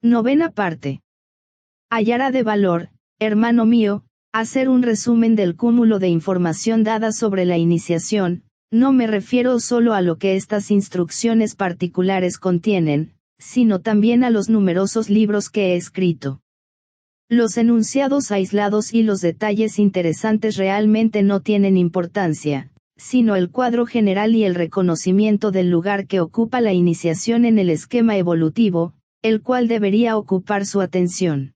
Novena parte. Hallará de valor, hermano mío, hacer un resumen del cúmulo de información dada sobre la iniciación. No me refiero solo a lo que estas instrucciones particulares contienen, sino también a los numerosos libros que he escrito. Los enunciados aislados y los detalles interesantes realmente no tienen importancia, sino el cuadro general y el reconocimiento del lugar que ocupa la iniciación en el esquema evolutivo, el cual debería ocupar su atención.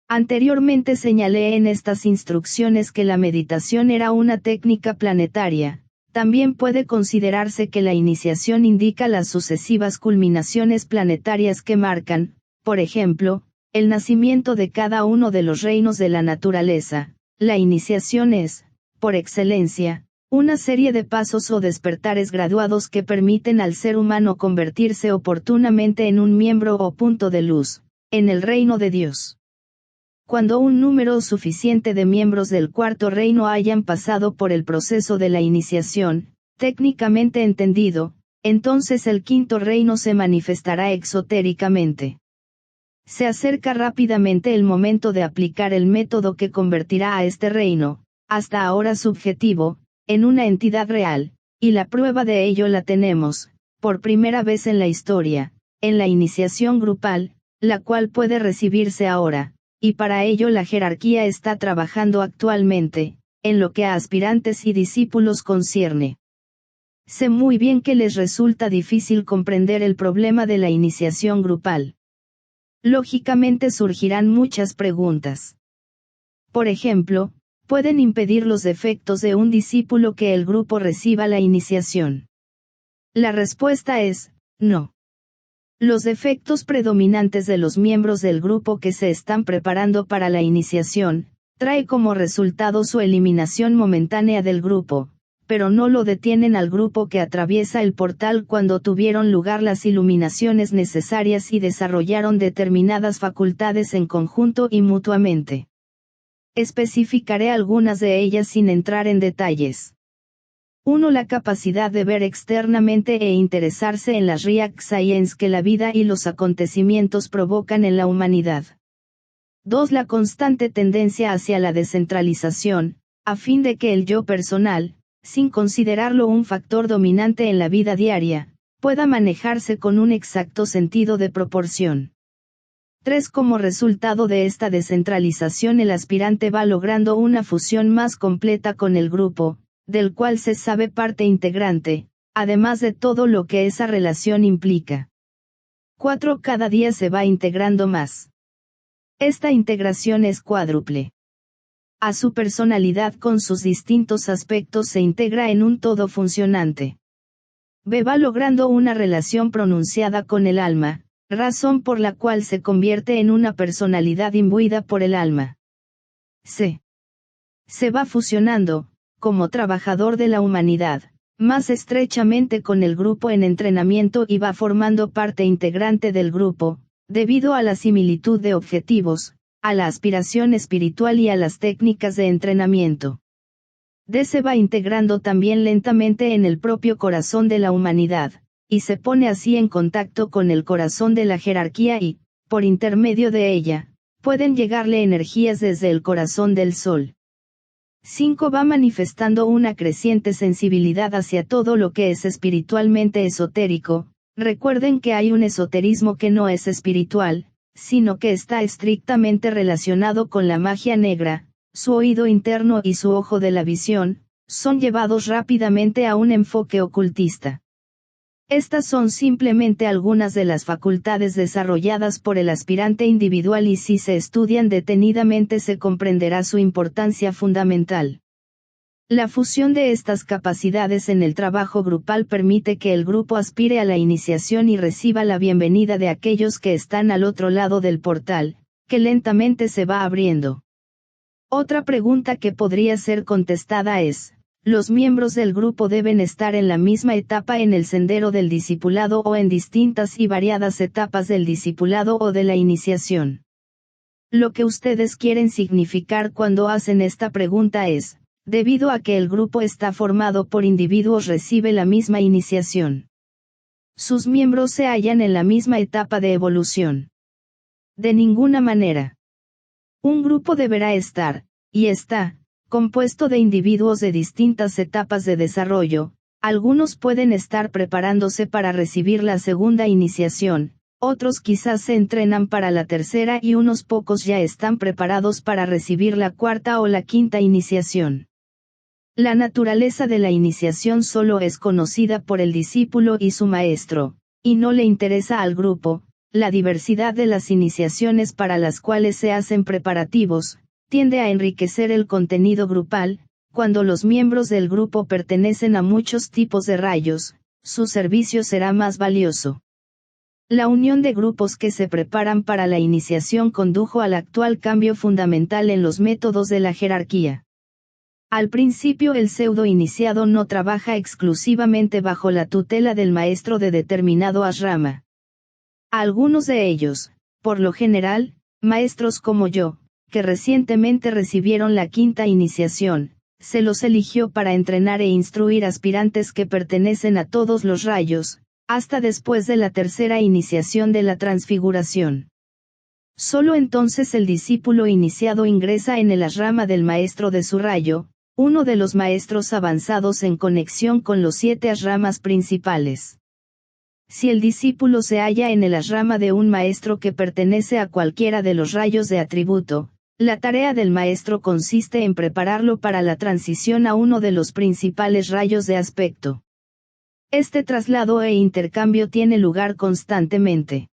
Anteriormente señalé en estas instrucciones que la meditación era una técnica planetaria. También puede considerarse que la iniciación indica las sucesivas culminaciones planetarias que marcan, por ejemplo, el nacimiento de cada uno de los reinos de la naturaleza. La iniciación es, por excelencia, una serie de pasos o despertares graduados que permiten al ser humano convertirse oportunamente en un miembro o punto de luz, en el reino de Dios. Cuando un número suficiente de miembros del cuarto reino hayan pasado por el proceso de la iniciación, técnicamente entendido, entonces el quinto reino se manifestará exotéricamente. Se acerca rápidamente el momento de aplicar el método que convertirá a este reino, hasta ahora subjetivo, en una entidad real, y la prueba de ello la tenemos, por primera vez en la historia, en la iniciación grupal, la cual puede recibirse ahora. Y para ello la jerarquía está trabajando actualmente, en lo que a aspirantes y discípulos concierne. Sé muy bien que les resulta difícil comprender el problema de la iniciación grupal. Lógicamente surgirán muchas preguntas. Por ejemplo, ¿pueden impedir los defectos de un discípulo que el grupo reciba la iniciación? La respuesta es, no. Los defectos predominantes de los miembros del grupo que se están preparando para la iniciación, trae como resultado su eliminación momentánea del grupo, pero no lo detienen al grupo que atraviesa el portal cuando tuvieron lugar las iluminaciones necesarias y desarrollaron determinadas facultades en conjunto y mutuamente. Especificaré algunas de ellas sin entrar en detalles. 1. La capacidad de ver externamente e interesarse en las reacciones que la vida y los acontecimientos provocan en la humanidad. 2. La constante tendencia hacia la descentralización, a fin de que el yo personal, sin considerarlo un factor dominante en la vida diaria, pueda manejarse con un exacto sentido de proporción. 3. Como resultado de esta descentralización el aspirante va logrando una fusión más completa con el grupo, del cual se sabe parte integrante, además de todo lo que esa relación implica. 4. Cada día se va integrando más. Esta integración es cuádruple. A su personalidad con sus distintos aspectos se integra en un todo funcionante. B. Va logrando una relación pronunciada con el alma, razón por la cual se convierte en una personalidad imbuida por el alma. C. Se va fusionando, como trabajador de la humanidad, más estrechamente con el grupo en entrenamiento y va formando parte integrante del grupo, debido a la similitud de objetivos, a la aspiración espiritual y a las técnicas de entrenamiento. D. Se va integrando también lentamente en el propio corazón de la humanidad, y se pone así en contacto con el corazón de la jerarquía y, por intermedio de ella, pueden llegarle energías desde el corazón del sol. 5. Va manifestando una creciente sensibilidad hacia todo lo que es espiritualmente esotérico. Recuerden que hay un esoterismo que no es espiritual, sino que está estrictamente relacionado con la magia negra. Su oído interno y su ojo de la visión, son llevados rápidamente a un enfoque ocultista. Estas son simplemente algunas de las facultades desarrolladas por el aspirante individual y si se estudian detenidamente se comprenderá su importancia fundamental. La fusión de estas capacidades en el trabajo grupal permite que el grupo aspire a la iniciación y reciba la bienvenida de aquellos que están al otro lado del portal, que lentamente se va abriendo. Otra pregunta que podría ser contestada es, ¿los miembros del grupo deben estar en la misma etapa en el sendero del discipulado o en distintas y variadas etapas del discipulado o de la iniciación? Lo que ustedes quieren significar cuando hacen esta pregunta es, debido a que el grupo está formado por individuos recibe la misma iniciación. Sus miembros se hallan en la misma etapa de evolución. De ninguna manera. Un grupo deberá estar, y está, compuesto de individuos de distintas etapas de desarrollo. Algunos pueden estar preparándose para recibir la segunda iniciación, otros quizás se entrenan para la tercera y unos pocos ya están preparados para recibir la cuarta o la quinta iniciación. La naturaleza de la iniciación solo es conocida por el discípulo y su maestro, y no le interesa al grupo. La diversidad de las iniciaciones para las cuales se hacen preparativos, tiende a enriquecer el contenido grupal. Cuando los miembros del grupo pertenecen a muchos tipos de rayos, su servicio será más valioso. La unión de grupos que se preparan para la iniciación condujo al actual cambio fundamental en los métodos de la jerarquía. Al principio el pseudo-iniciado no trabaja exclusivamente bajo la tutela del maestro de determinado ashrama. Algunos de ellos, por lo general, maestros como yo, que recientemente recibieron la quinta iniciación, se los eligió para entrenar e instruir aspirantes que pertenecen a todos los rayos, hasta después de la tercera iniciación de la transfiguración. Solo entonces el discípulo iniciado ingresa en el ashrama del maestro de su rayo, uno de los maestros avanzados en conexión con los 7 ashramas principales. Si el discípulo se halla en el ashrama de un maestro que pertenece a cualquiera de los rayos de atributo, la tarea del maestro consiste en prepararlo para la transición a uno de los principales rayos de aspecto. Este traslado e intercambio tiene lugar constantemente.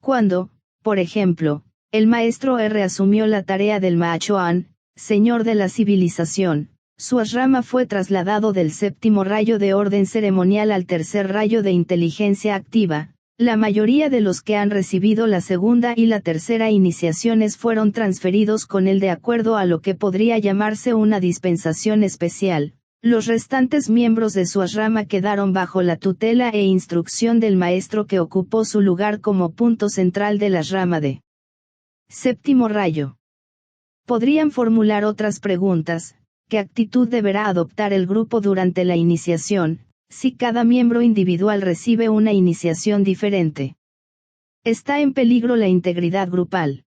Cuando, por ejemplo, el maestro R asumió la tarea del Mahachohan, señor de la civilización, su ashrama fue trasladado del 7º rayo de orden ceremonial al 3er rayo de inteligencia activa. La mayoría de los que han recibido la segunda y la tercera iniciaciones fueron transferidos con él de acuerdo a lo que podría llamarse una dispensación especial. Los restantes miembros de su ashrama quedaron bajo la tutela e instrucción del maestro que ocupó su lugar como punto central del ashrama de 7º rayo. Podrían formular otras preguntas. ¿Qué actitud deberá adoptar el grupo durante la iniciación, si cada miembro individual recibe una iniciación diferente? Está en peligro la integridad grupal.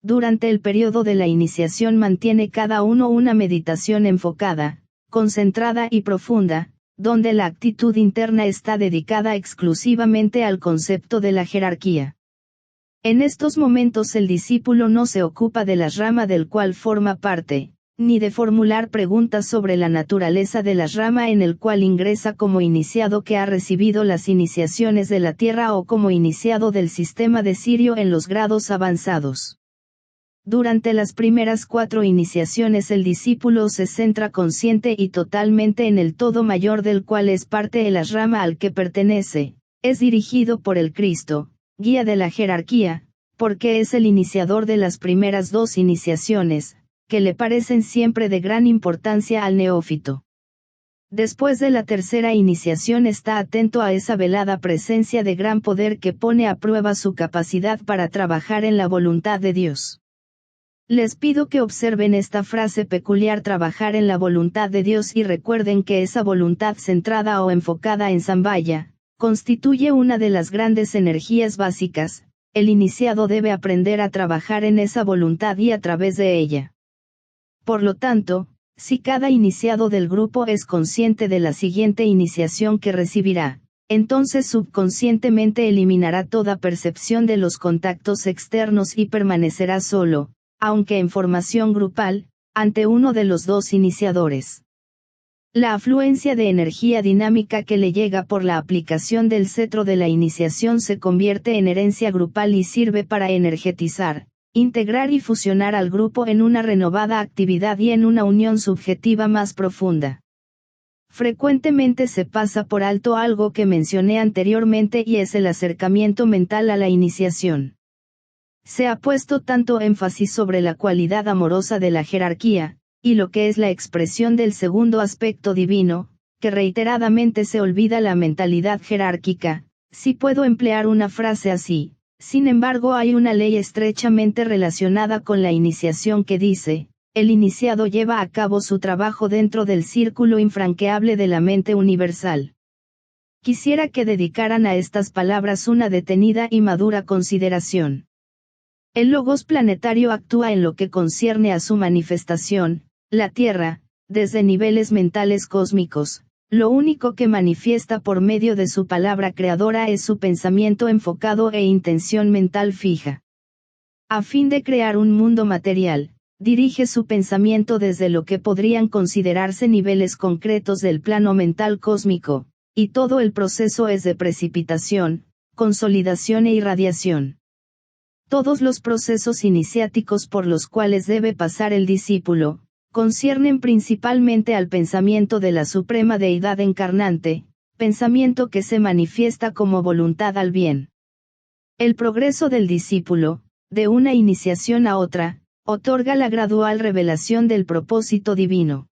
Durante el periodo de la iniciación mantiene cada uno una meditación enfocada, concentrada y profunda, donde la actitud interna está dedicada exclusivamente al concepto de la jerarquía. En estos momentos el discípulo no se ocupa del ashrama del cual forma parte, ni de formular preguntas sobre la naturaleza del ashrama en el cual ingresa como iniciado que ha recibido las iniciaciones de la tierra o como iniciado del sistema de Sirio en los grados avanzados. Durante las primeras 4 iniciaciones el discípulo se centra consciente y totalmente en el todo mayor del cual es parte el ashrama al que pertenece, es dirigido por el Cristo, guía de la jerarquía, porque es el iniciador de las primeras 2 iniciaciones, que le parecen siempre de gran importancia al neófito. Después de la tercera iniciación está atento a esa velada presencia de gran poder que pone a prueba su capacidad para trabajar en la voluntad de Dios. Les pido que observen esta frase peculiar: trabajar en la voluntad de Dios, y recuerden que esa voluntad centrada o enfocada en Sambhaya, constituye una de las grandes energías básicas. El iniciado debe aprender a trabajar en esa voluntad y a través de ella. Por lo tanto, si cada iniciado del grupo es consciente de la siguiente iniciación que recibirá, entonces subconscientemente eliminará toda percepción de los contactos externos y permanecerá solo, aunque en formación grupal, ante uno de los 2 iniciadores. La afluencia de energía dinámica que le llega por la aplicación del cetro de la iniciación se convierte en herencia grupal y sirve para energetizar, integrar y fusionar al grupo en una renovada actividad y en una unión subjetiva más profunda. Frecuentemente se pasa por alto algo que mencioné anteriormente y es el acercamiento mental a la iniciación. Se ha puesto tanto énfasis sobre la cualidad amorosa de la jerarquía, y lo que es la expresión del segundo aspecto divino, que reiteradamente se olvida la mentalidad jerárquica, si puedo emplear una frase así. Sin embargo, hay una ley estrechamente relacionada con la iniciación que dice: el iniciado lleva a cabo su trabajo dentro del círculo infranqueable de la mente universal. Quisiera que dedicaran a estas palabras una detenida y madura consideración. El logos planetario actúa en lo que concierne a su manifestación, la Tierra, desde niveles mentales cósmicos. Lo único que manifiesta por medio de su palabra creadora es su pensamiento enfocado e intención mental fija. A fin de crear un mundo material, dirige su pensamiento desde lo que podrían considerarse niveles concretos del plano mental cósmico, y todo el proceso es de precipitación, consolidación e irradiación. Todos los procesos iniciáticos por los cuales debe pasar el discípulo, conciernen principalmente al pensamiento de la Suprema Deidad encarnante, pensamiento que se manifiesta como voluntad al bien. El progreso del discípulo, de una iniciación a otra, otorga la gradual revelación del propósito divino.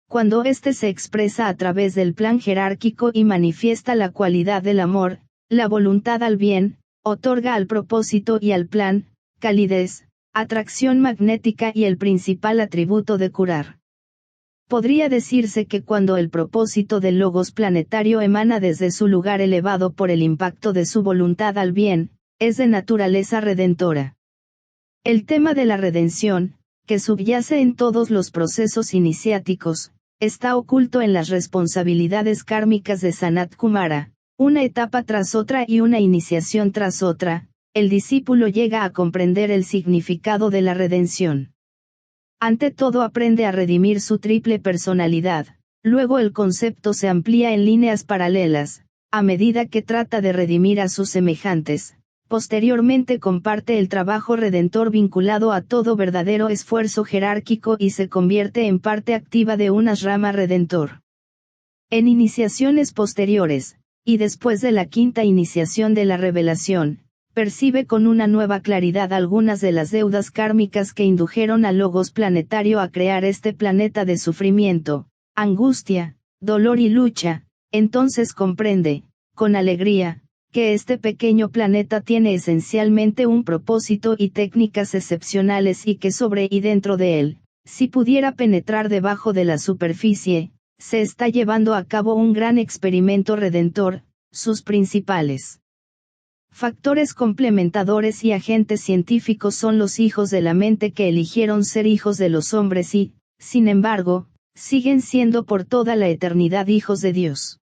Cuando éste se expresa a través del plan jerárquico y manifiesta la cualidad del amor, la voluntad al bien, otorga al propósito y al plan, calidez, atracción magnética y el principal atributo de curar. Podría decirse que cuando el propósito del logos planetario emana desde su lugar elevado por el impacto de su voluntad al bien, es de naturaleza redentora. El tema de la redención, que subyace en todos los procesos iniciáticos, está oculto en las responsabilidades kármicas de Sanat Kumara. Una etapa tras otra y una iniciación tras otra, el discípulo llega a comprender el significado de la redención. Ante todo aprende a redimir su triple personalidad, luego el concepto se amplía en líneas paralelas, a medida que trata de redimir a sus semejantes. Posteriormente comparte el trabajo redentor vinculado a todo verdadero esfuerzo jerárquico y se convierte en parte activa de una rama redentor. En iniciaciones posteriores, y después de la quinta iniciación de la revelación, percibe con una nueva claridad algunas de las deudas kármicas que indujeron al logos planetario a crear este planeta de sufrimiento, angustia, dolor y lucha. Entonces comprende, con alegría, que este pequeño planeta tiene esencialmente un propósito y técnicas excepcionales y que sobre y dentro de él, si pudiera penetrar debajo de la superficie, se está llevando a cabo un gran experimento redentor. Sus principales factores complementadores y agentes científicos son los hijos de la mente que eligieron ser hijos de los hombres y, sin embargo, siguen siendo por toda la eternidad hijos de Dios.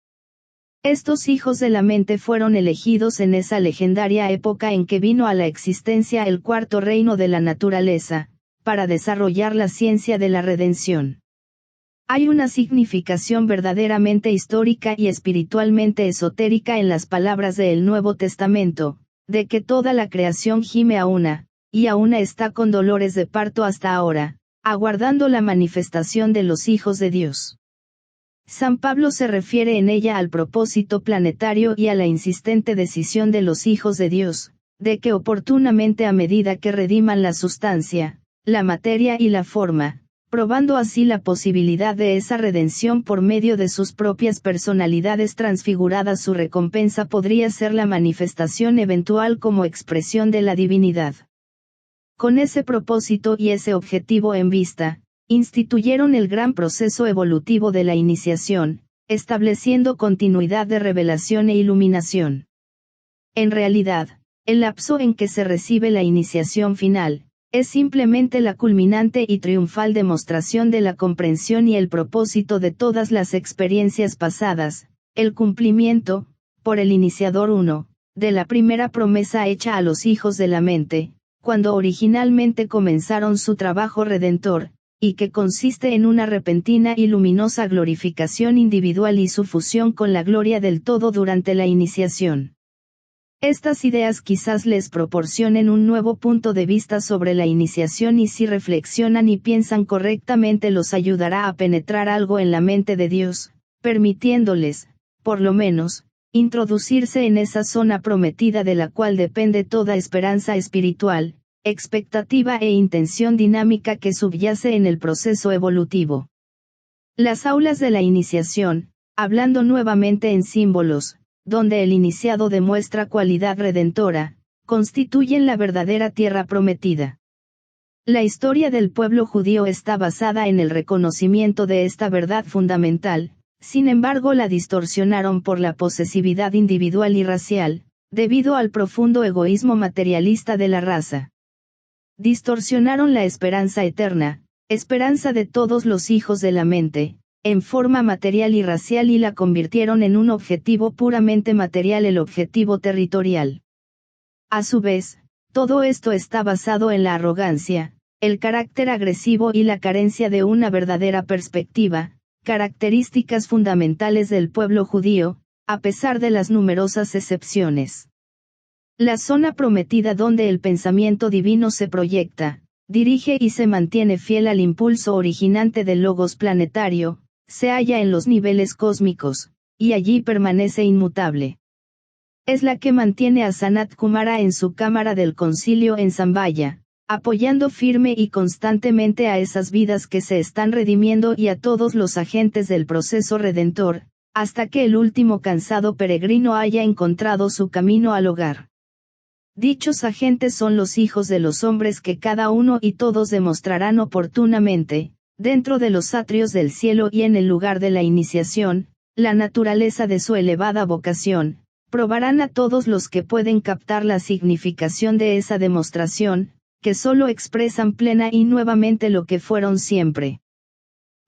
Estos hijos de la mente fueron elegidos en esa legendaria época en que vino a la existencia el cuarto reino de la naturaleza, para desarrollar la ciencia de la redención. Hay una significación verdaderamente histórica y espiritualmente esotérica en las palabras del Nuevo Testamento, de que toda la creación gime a una, y a una está con dolores de parto hasta ahora, aguardando la manifestación de los hijos de Dios. San Pablo se refiere en ella al propósito planetario y a la insistente decisión de los hijos de Dios, de que oportunamente a medida que rediman la sustancia, la materia y la forma, probando así la posibilidad de esa redención por medio de sus propias personalidades transfiguradas, su recompensa podría ser la manifestación eventual como expresión de la divinidad. Con ese propósito y ese objetivo en vista, instituyeron el gran proceso evolutivo de la iniciación, estableciendo continuidad de revelación e iluminación. En realidad, el lapso en que se recibe la iniciación final, es simplemente la culminante y triunfal demostración de la comprensión y el propósito de todas las experiencias pasadas, el cumplimiento, por el iniciador 1, de la primera promesa hecha a los hijos de la mente, cuando originalmente comenzaron su trabajo redentor, y que consiste en una repentina y luminosa glorificación individual y su fusión con la gloria del todo durante la iniciación. Estas ideas quizás les proporcionen un nuevo punto de vista sobre la iniciación y si reflexionan y piensan correctamente los ayudará a penetrar algo en la mente de Dios, permitiéndoles, por lo menos, introducirse en esa zona prometida de la cual depende toda esperanza espiritual, expectativa e intención dinámica que subyace en el proceso evolutivo. Las aulas de la iniciación, hablando nuevamente en símbolos, donde el iniciado demuestra cualidad redentora, constituyen la verdadera tierra prometida. La historia del pueblo judío está basada en el reconocimiento de esta verdad fundamental, sin embargo la distorsionaron por la posesividad individual y racial, debido al profundo egoísmo materialista de la raza. distorsionaron la esperanza eterna, esperanza de todos los hijos de la mente, en forma material y racial y la convirtieron en un objetivo puramente material, el objetivo territorial. A su vez, todo esto está basado en la arrogancia, el carácter agresivo y la carencia de una verdadera perspectiva, características fundamentales del pueblo judío, a pesar de las numerosas excepciones. La zona prometida donde el pensamiento divino se proyecta, dirige y se mantiene fiel al impulso originante del logos planetario, se halla en los niveles cósmicos, y allí permanece inmutable. Es la que mantiene a Sanat Kumara en su cámara del concilio en Zambaya, apoyando firme y constantemente a esas vidas que se están redimiendo y a todos los agentes del proceso redentor, hasta que el último cansado peregrino haya encontrado su camino al hogar. Dichos agentes son los hijos de los hombres que cada uno y todos demostrarán oportunamente, dentro de los atrios del cielo y en el lugar de la iniciación, la naturaleza de su elevada vocación, probarán a todos los que pueden captar la significación de esa demostración, que solo expresan plena y nuevamente lo que fueron siempre.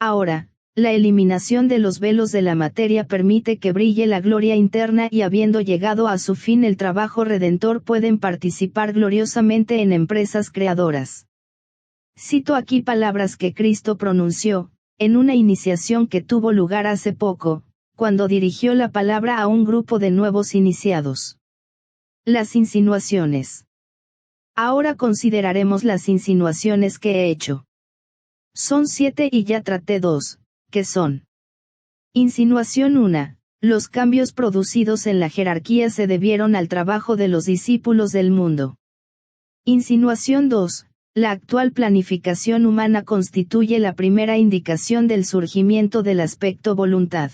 Ahora, la eliminación de los velos de la materia permite que brille la gloria interna y habiendo llegado a su fin el trabajo redentor pueden participar gloriosamente en empresas creadoras. Cito aquí palabras que Cristo pronunció, en una iniciación que tuvo lugar hace poco, cuando dirigió la palabra a un grupo de nuevos iniciados. Las insinuaciones. Ahora consideraremos las insinuaciones que he hecho. Son 7 y ya traté 2, que son. Insinuación 1. Los cambios producidos en la jerarquía se debieron al trabajo de los discípulos del mundo. Insinuación 2. La actual planificación humana constituye la primera indicación del surgimiento del aspecto voluntad.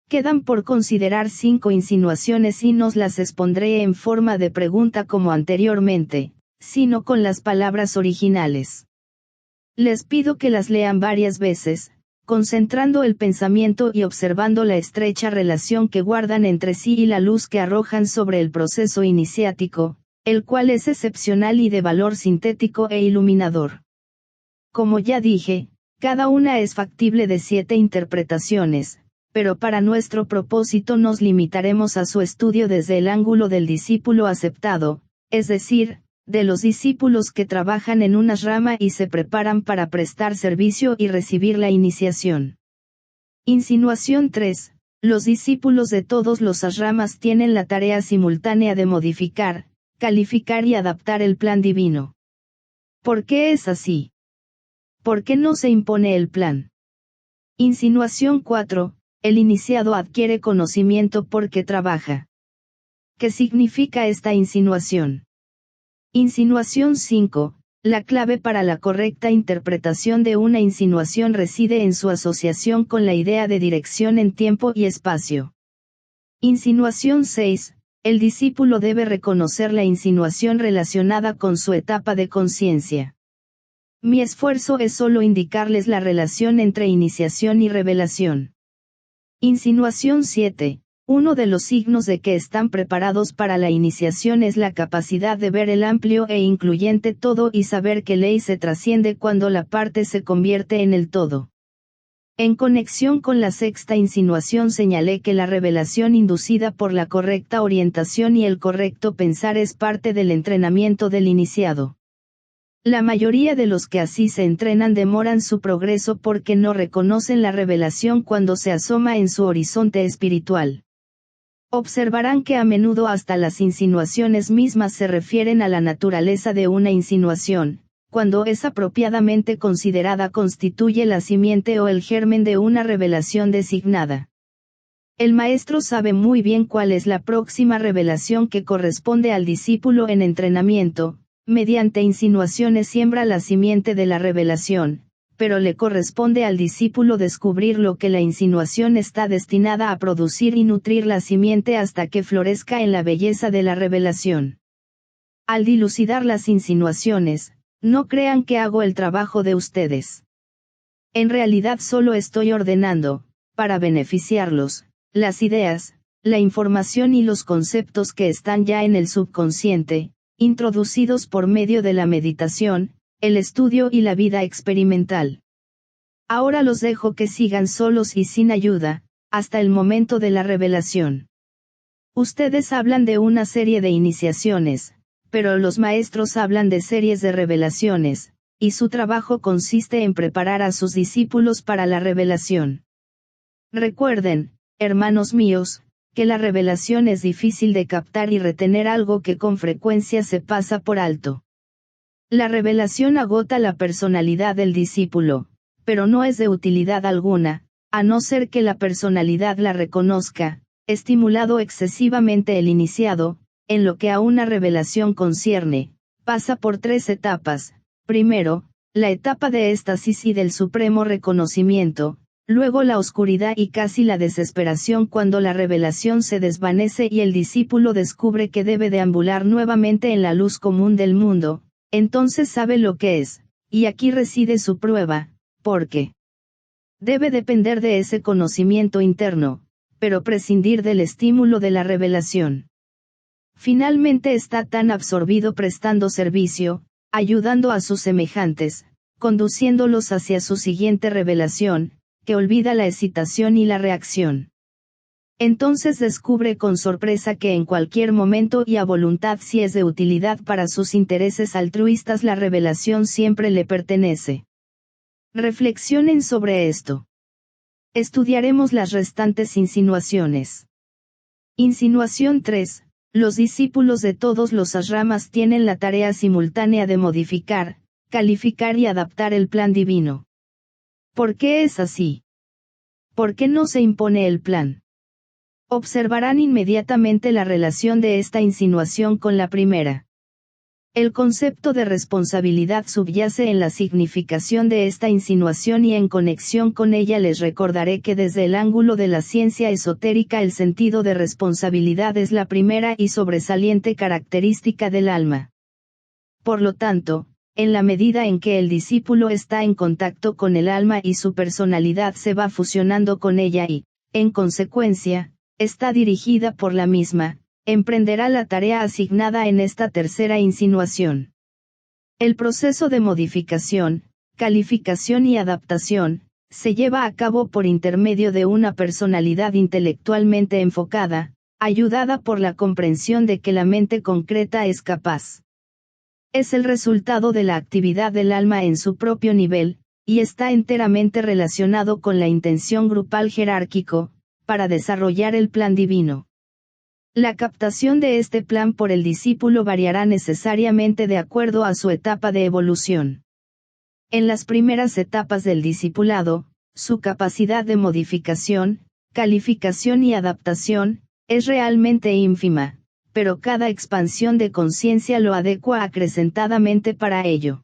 Quedan por considerar 5 insinuaciones y nos las expondré en forma de pregunta como anteriormente, sino con las palabras originales. Les pido que las lean varias veces, concentrando el pensamiento y observando la estrecha relación que guardan entre sí y la luz que arrojan sobre el proceso iniciático, el cual es excepcional y de valor sintético e iluminador. Como ya dije, cada una es factible de 7 interpretaciones, pero para nuestro propósito nos limitaremos a su estudio desde el ángulo del discípulo aceptado, es decir, de los discípulos que trabajan en una rama y se preparan para prestar servicio y recibir la iniciación. Insinuación 3. Los discípulos de todos los ashramas tienen la tarea simultánea de modificar, calificar y adaptar el plan divino. ¿Por qué es así? ¿Por qué no se impone el plan? Insinuación 4. El iniciado adquiere conocimiento porque trabaja. ¿Qué significa esta insinuación? Insinuación 5. La clave para la correcta interpretación de una insinuación reside en su asociación con la idea de dirección en tiempo y espacio. Insinuación 6. El discípulo debe reconocer la insinuación relacionada con su etapa de conciencia. Mi esfuerzo es solo indicarles la relación entre iniciación y revelación. Insinuación 7. Uno de los signos de que están preparados para la iniciación es la capacidad de ver el amplio e incluyente todo y saber que ley se trasciende cuando la parte se convierte en el todo. En conexión con la sexta insinuación señalé que la revelación inducida por la correcta orientación y el correcto pensar es parte del entrenamiento del iniciado. La mayoría de los que así se entrenan demoran su progreso porque no reconocen la revelación cuando se asoma en su horizonte espiritual. Observarán que a menudo hasta las insinuaciones mismas se refieren a la naturaleza de una insinuación, cuando es apropiadamente considerada constituye la simiente o el germen de una revelación designada. El maestro sabe muy bien cuál es la próxima revelación que corresponde al discípulo en entrenamiento. Mediante insinuaciones siembra la simiente de la revelación, pero le corresponde al discípulo descubrir lo que la insinuación está destinada a producir y nutrir la simiente hasta que florezca en la belleza de la revelación. Al dilucidar las insinuaciones, no crean que hago el trabajo de ustedes. En realidad solo estoy ordenando, para beneficiarlos, las ideas, la información y los conceptos que están ya en el subconsciente, introducidos por medio de la meditación, el estudio y la vida experimental. Ahora los dejo que sigan solos y sin ayuda, hasta el momento de la revelación. Ustedes hablan de una serie de iniciaciones, pero los maestros hablan de series de revelaciones, y su trabajo consiste en preparar a sus discípulos para la revelación. Recuerden, hermanos míos, que la revelación es difícil de captar y retener, algo que con frecuencia se pasa por alto. La revelación agota la personalidad del discípulo, pero no es de utilidad alguna, a no ser que la personalidad la reconozca, estimulado excesivamente el iniciado, en lo que a una revelación concierne, pasa por 3 etapas. Primero, la etapa de éxtasis y del supremo reconocimiento, luego la oscuridad y casi la desesperación cuando la revelación se desvanece y el discípulo descubre que debe deambular nuevamente en la luz común del mundo, entonces sabe lo que es, y aquí reside su prueba, porque debe depender de ese conocimiento interno, pero prescindir del estímulo de la revelación. Finalmente está tan absorbido prestando servicio, ayudando a sus semejantes, conduciéndolos hacia su siguiente revelación, que olvida la excitación y la reacción. Entonces descubre con sorpresa que en cualquier momento y a voluntad, si es de utilidad para sus intereses altruistas, la revelación siempre le pertenece. Reflexionen sobre esto. Estudiaremos las restantes insinuaciones. Insinuación 3. Los discípulos de todos los ashramas tienen la tarea simultánea de modificar, calificar y adaptar el plan divino. ¿Por qué es así? ¿Por qué no se impone el plan? Observarán inmediatamente la relación de esta insinuación con la primera. El concepto de responsabilidad subyace en la significación de esta insinuación y en conexión con ella les recordaré que desde el ángulo de la ciencia esotérica el sentido de responsabilidad es la primera y sobresaliente característica del alma. Por lo tanto, en la medida en que el discípulo está en contacto con el alma y su personalidad se va fusionando con ella y, en consecuencia, está dirigida por la misma, emprenderá la tarea asignada en esta tercera insinuación. El proceso de modificación, calificación y adaptación, se lleva a cabo por intermedio de una personalidad intelectualmente enfocada, ayudada por la comprensión de que la mente concreta es capaz. Es el resultado de la actividad del alma en su propio nivel, y está enteramente relacionado con la intención grupal jerárquico, para desarrollar el plan divino. La captación de este plan por el discípulo variará necesariamente de acuerdo a su etapa de evolución. En las primeras etapas del discipulado, su capacidad de modificación, calificación y adaptación, es realmente ínfima, pero cada expansión de conciencia lo adecua acrecentadamente para ello.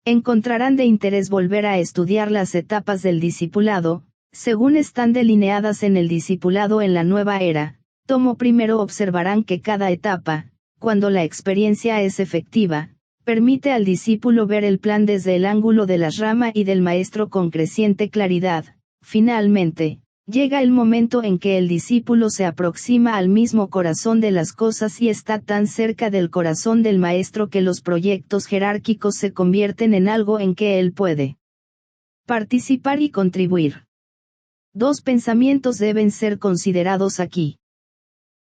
Encontrarán de interés volver a estudiar las etapas del discipulado, según están delineadas en el discipulado en la nueva era. Tomo primero observarán que cada etapa, cuando la experiencia es efectiva, permite al discípulo ver el plan desde el ángulo de la rama y del maestro con creciente claridad. Finalmente, llega el momento en que el discípulo se aproxima al mismo corazón de las cosas y está tan cerca del corazón del maestro que los proyectos jerárquicos se convierten en algo en que él puede participar y contribuir. 2 pensamientos deben ser considerados aquí.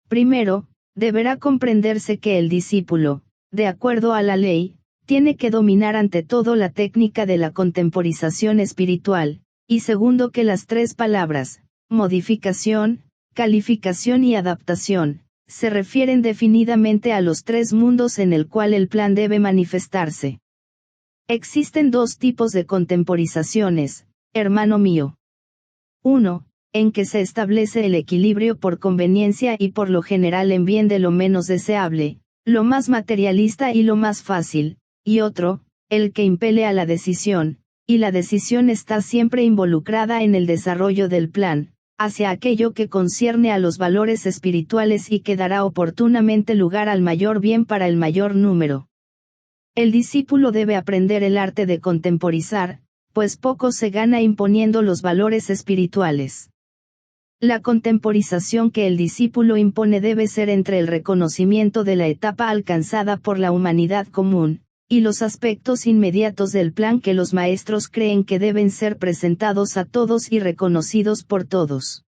Primero, deberá comprenderse que el discípulo, de acuerdo a la ley, tiene que dominar ante todo la técnica de la contemporización espiritual, y segundo que las 3 palabras, modificación, calificación y adaptación, se refieren definidamente a los 3 mundos en el cual el plan debe manifestarse. Existen 2 tipos de contemporizaciones, hermano mío. 1. En que se establece el equilibrio por conveniencia y por lo general en bien de lo menos deseable, lo más materialista y lo más fácil, y otro, el que impele a la decisión, y la decisión está siempre involucrada en el desarrollo del plan, hacia aquello que concierne a los valores espirituales y que dará oportunamente lugar al mayor bien para el mayor número. El discípulo debe aprender el arte de contemporizar, pues poco se gana imponiendo los valores espirituales. La contemporización que el discípulo impone debe ser entre el reconocimiento de la etapa alcanzada por la humanidad común, y los aspectos inmediatos del plan que los maestros creen que deben ser presentados a todos y reconocidos por todos.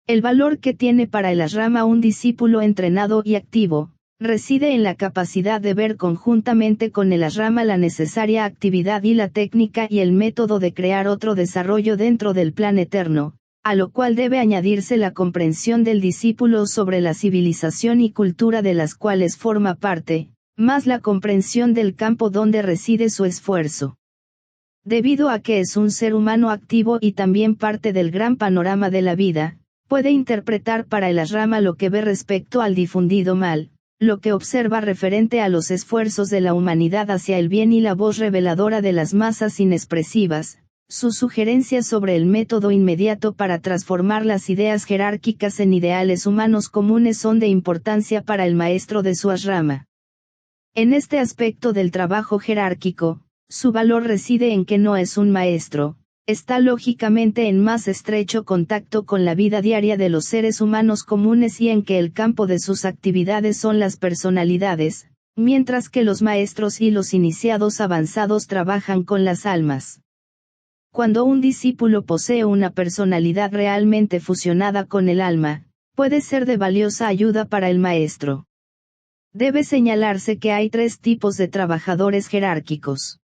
El valor que tiene para el asrama un discípulo entrenado y activo, reside en la capacidad de ver conjuntamente con el asrama la necesaria actividad y la técnica y el método de crear otro desarrollo dentro del plan eterno, a lo cual debe añadirse la comprensión del discípulo sobre la civilización y cultura de las cuales forma parte, más la comprensión del campo donde reside su esfuerzo. Debido a que es un ser humano activo y también parte del gran panorama de la vida, puede interpretar para el asrama lo que ve respecto al difundido mal, lo que observa referente a los esfuerzos de la humanidad hacia el bien y la voz reveladora de las masas inexpresivas, sus sugerencias sobre el método inmediato para transformar las ideas jerárquicas en ideales humanos comunes son de importancia para el maestro de su asrama. En este aspecto del trabajo jerárquico, su valor reside en que no es un maestro, está lógicamente en más estrecho contacto con la vida diaria de los seres humanos comunes y en que el campo de sus actividades son las personalidades, mientras que los maestros y los iniciados avanzados trabajan con las almas. Cuando un discípulo posee una personalidad realmente fusionada con el alma, puede ser de valiosa ayuda para el maestro. Debe señalarse que hay tres tipos de trabajadores jerárquicos.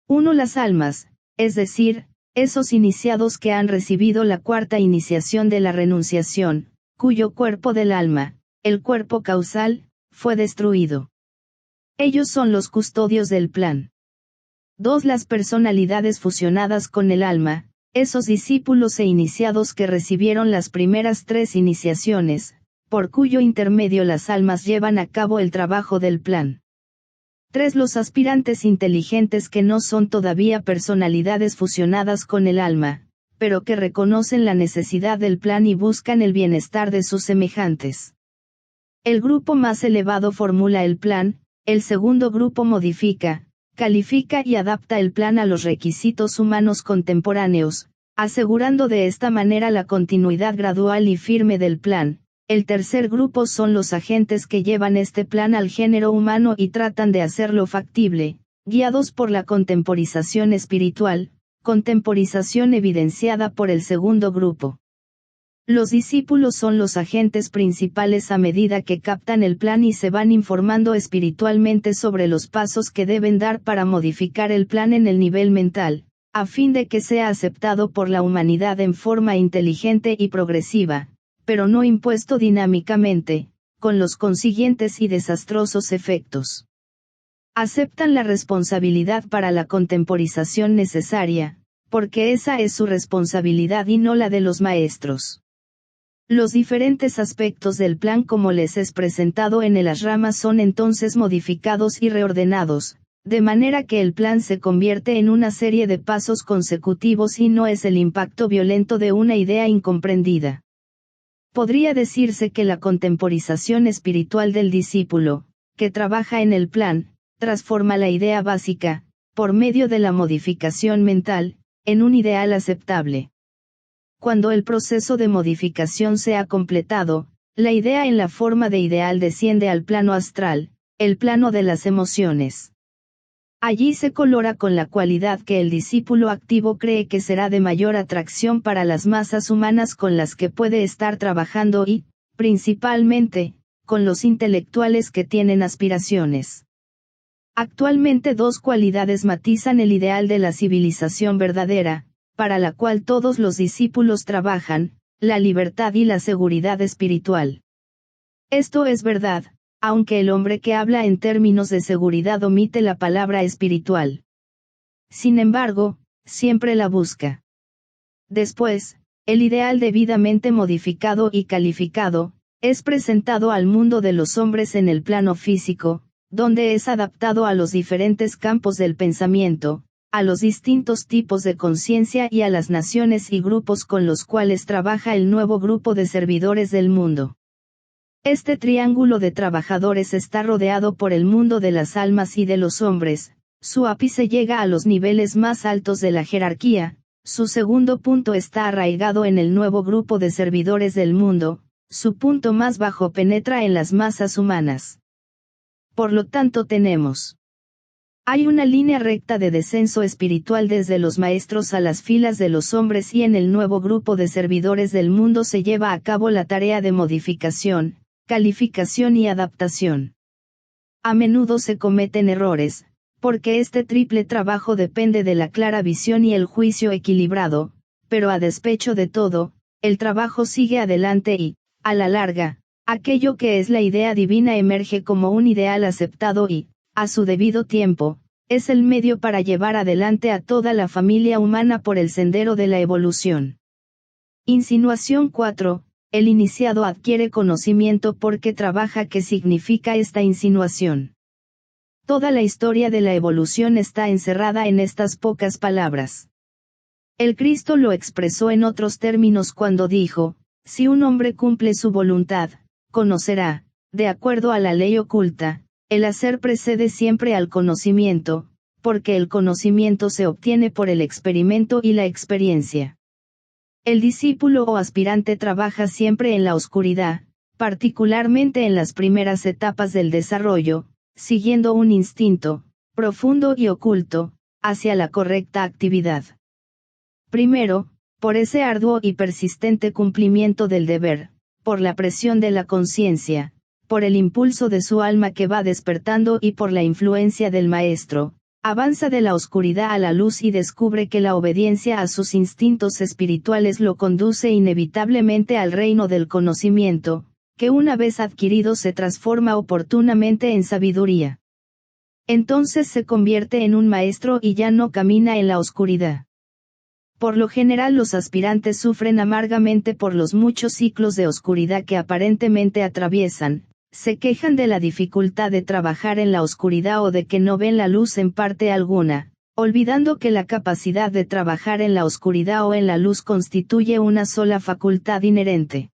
1. Las almas, es decir, esos iniciados que han recibido la cuarta iniciación de la renunciación, cuyo cuerpo del alma, el cuerpo causal, fue destruido. Ellos son los custodios del plan. 2. Las personalidades fusionadas con el alma, esos discípulos e iniciados que recibieron las primeras tres iniciaciones, por cuyo intermedio las almas llevan a cabo el trabajo del plan. 3. Los aspirantes inteligentes que no son todavía personalidades fusionadas con el alma, pero que reconocen la necesidad del plan y buscan el bienestar de sus semejantes. El grupo más elevado formula el plan, el segundo grupo modifica, califica y adapta el plan a los requisitos humanos contemporáneos, asegurando de esta manera la continuidad gradual y firme del plan. El tercer grupo son los agentes que llevan este plan al género humano y tratan de hacerlo factible, guiados por la contemporización espiritual, contemporización evidenciada por el segundo grupo. Los discípulos son los agentes principales a medida que captan el plan y se van informando espiritualmente sobre los pasos que deben dar para modificar el plan en el nivel mental, a fin de que sea aceptado por la humanidad en forma inteligente y progresiva, pero no impuesto dinámicamente, con los consiguientes y desastrosos efectos. Aceptan la responsabilidad para la contemporización necesaria, porque esa es su responsabilidad y no la de los maestros. Los diferentes aspectos del plan como les es presentado en el asrama son entonces modificados y reordenados, de manera que el plan se convierte en una serie de pasos consecutivos y no es el impacto violento de una idea incomprendida. Podría decirse que la contemporización espiritual del discípulo, que trabaja en el plan, transforma la idea básica, por medio de la modificación mental, en un ideal aceptable. Cuando el proceso de modificación se ha completado, la idea en la forma de ideal desciende al plano astral, el plano de las emociones. Allí se colora con la cualidad que el discípulo activo cree que será de mayor atracción para las masas humanas con las que puede estar trabajando y, principalmente, con los intelectuales que tienen aspiraciones. Actualmente dos cualidades matizan el ideal de la civilización verdadera, para la cual todos los discípulos trabajan, la libertad y la seguridad espiritual. Esto es verdad, aunque el hombre que habla en términos de seguridad omite la palabra espiritual. Sin embargo, siempre la busca. Después, el ideal debidamente modificado y calificado, es presentado al mundo de los hombres en el plano físico, donde es adaptado a los diferentes campos del pensamiento, a los distintos tipos de conciencia y a las naciones y grupos con los cuales trabaja el nuevo grupo de servidores del mundo. Este triángulo de trabajadores está rodeado por el mundo de las almas y de los hombres, su ápice llega a los niveles más altos de la jerarquía, Su segundo punto está arraigado en el nuevo grupo de servidores del mundo, su punto más bajo penetra en las masas humanas. Por lo tanto hay una línea recta de descenso espiritual desde los maestros a las filas de los hombres y en el nuevo grupo de servidores del mundo se lleva a cabo la tarea de modificación, calificación y adaptación. A menudo se cometen errores, porque este triple trabajo depende de la clara visión y el juicio equilibrado, pero a despecho de todo, el trabajo sigue adelante y, a la larga, aquello que es la idea divina emerge como un ideal aceptado y, a su debido tiempo, es el medio para llevar adelante a toda la familia humana por el sendero de la evolución. Insinuación 4. El iniciado adquiere conocimiento porque trabaja. ¿Qué significa esta insinuación? Toda la historia de la evolución está encerrada en estas pocas palabras. El Cristo lo expresó en otros términos cuando dijo, si un hombre cumple su voluntad, conocerá, de acuerdo a la ley oculta, el hacer precede siempre al conocimiento, porque el conocimiento se obtiene por el experimento y la experiencia. El discípulo o aspirante trabaja siempre en la oscuridad, particularmente en las primeras etapas del desarrollo, siguiendo un instinto, profundo y oculto, hacia la correcta actividad. Primero, por ese arduo y persistente cumplimiento del deber, por la presión de la conciencia, por el impulso de su alma que va despertando y por la influencia del maestro, avanza de la oscuridad a la luz y descubre que la obediencia a sus instintos espirituales lo conduce inevitablemente al reino del conocimiento, que una vez adquirido se transforma oportunamente en sabiduría. Entonces se convierte en un maestro y ya no camina en la oscuridad. Por lo general los aspirantes sufren amargamente por los muchos ciclos de oscuridad que aparentemente atraviesan, se quejan de la dificultad de trabajar en la oscuridad o de que no ven la luz en parte alguna, olvidando que la capacidad de trabajar en la oscuridad o en la luz constituye una sola facultad inherente.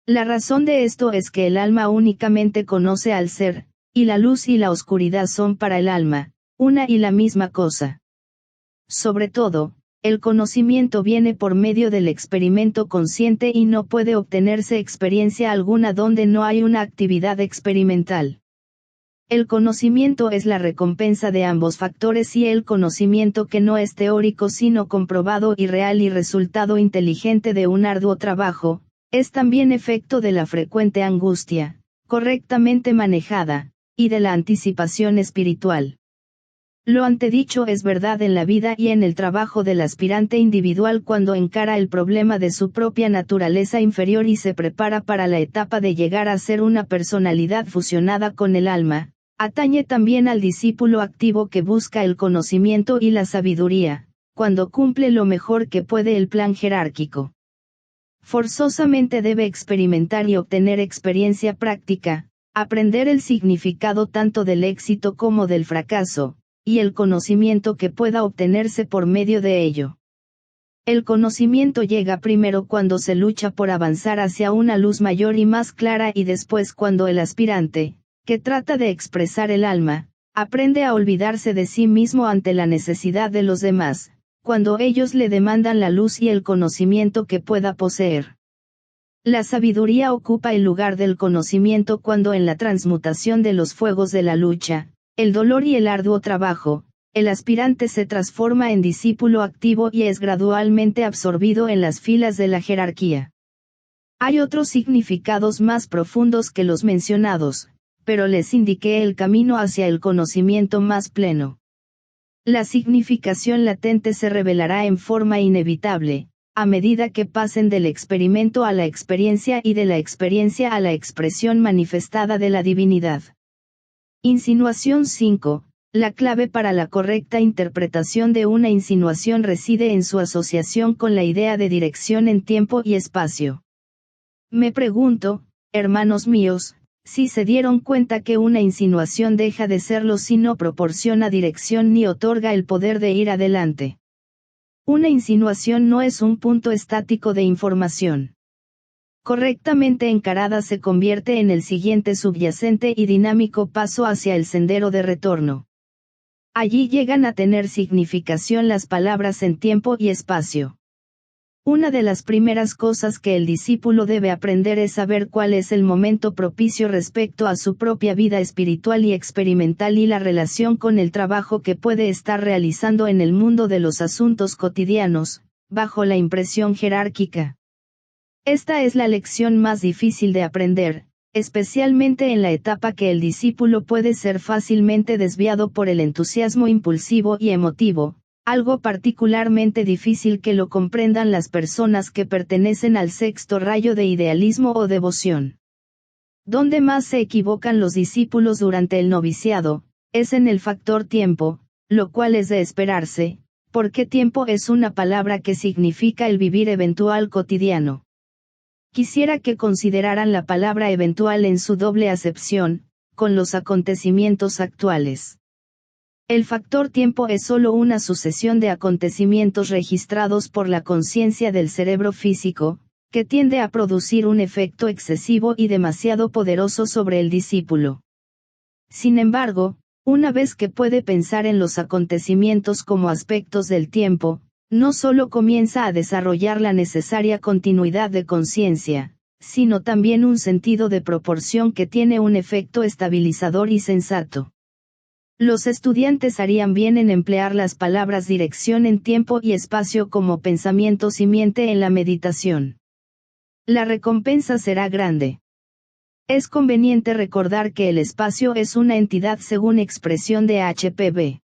La razón de esto es que el alma únicamente conoce al ser, y la luz y la oscuridad son para el alma, una y la misma cosa. Sobre todo, el conocimiento viene por medio del experimento consciente y no puede obtenerse experiencia alguna donde no hay una actividad experimental. El conocimiento es la recompensa de ambos factores y el conocimiento que no es teórico sino comprobado y real y resultado inteligente de un arduo trabajo, es también efecto de la frecuente angustia, correctamente manejada, y de la anticipación espiritual. Lo antedicho es verdad en la vida y en el trabajo del aspirante individual cuando encara el problema de su propia naturaleza inferior y se prepara para la etapa de llegar a ser una personalidad fusionada con el alma, atañe también al discípulo activo que busca el conocimiento y la sabiduría, cuando cumple lo mejor que puede el plan jerárquico. Forzosamente debe experimentar y obtener experiencia práctica, aprender el significado tanto del éxito como del fracaso, y el conocimiento que pueda obtenerse por medio de ello. El conocimiento llega primero cuando se lucha por avanzar hacia una luz mayor y más clara y después cuando el aspirante, que trata de expresar el alma, aprende a olvidarse de sí mismo ante la necesidad de los demás, cuando ellos le demandan la luz y el conocimiento que pueda poseer. La sabiduría ocupa el lugar del conocimiento cuando en la transmutación de los fuegos de la lucha, el dolor y el arduo trabajo, el aspirante se transforma en discípulo activo y es gradualmente absorbido en las filas de la jerarquía. Hay otros significados más profundos que los mencionados, pero les indiqué el camino hacia el conocimiento más pleno. La significación latente se revelará en forma inevitable, a medida que pasen del experimento a la experiencia y de la experiencia a la expresión manifestada de la divinidad. Insinuación 5. La clave para la correcta interpretación de una insinuación reside en su asociación con la idea de dirección en tiempo y espacio. Me pregunto, hermanos míos, si se dieron cuenta que una insinuación deja de serlo si no proporciona dirección ni otorga el poder de ir adelante. Una insinuación no es un punto estático de información. Correctamente encarada se convierte en el siguiente subyacente y dinámico paso hacia el sendero de retorno. Allí llegan a tener significación las palabras en tiempo y espacio. Una de las primeras cosas que el discípulo debe aprender es saber cuál es el momento propicio respecto a su propia vida espiritual y experimental y la relación con el trabajo que puede estar realizando en el mundo de los asuntos cotidianos, bajo la impresión jerárquica. Esta es la lección más difícil de aprender, especialmente en la etapa que el discípulo puede ser fácilmente desviado por el entusiasmo impulsivo y emotivo, algo particularmente difícil que lo comprendan las personas que pertenecen al sexto rayo de idealismo o devoción. Donde más se equivocan los discípulos durante el noviciado, es en el factor tiempo, lo cual es de esperarse, porque tiempo es una palabra que significa el vivir eventual cotidiano. Quisiera que consideraran la palabra eventual en su doble acepción, con los acontecimientos actuales. El factor tiempo es solo una sucesión de acontecimientos registrados por la conciencia del cerebro físico, que tiende a producir un efecto excesivo y demasiado poderoso sobre el discípulo. Sin embargo, una vez que puede pensar en los acontecimientos como aspectos del tiempo, no solo comienza a desarrollar la necesaria continuidad de conciencia, sino también un sentido de proporción que tiene un efecto estabilizador y sensato. Los estudiantes harían bien en emplear las palabras dirección en tiempo y espacio como pensamiento simiente en la meditación. La recompensa será grande. Es conveniente recordar que el espacio es una entidad según expresión de HPB.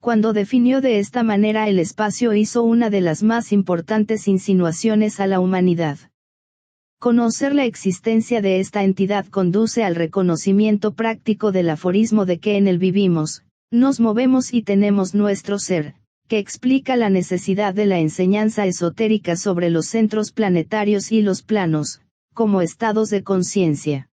Cuando definió de esta manera el espacio hizo una de las más importantes insinuaciones a la humanidad. Conocer la existencia de esta entidad conduce al reconocimiento práctico del aforismo de que en él vivimos, nos movemos y tenemos nuestro ser, que explica la necesidad de la enseñanza esotérica sobre los centros planetarios y los planos, como estados de conciencia.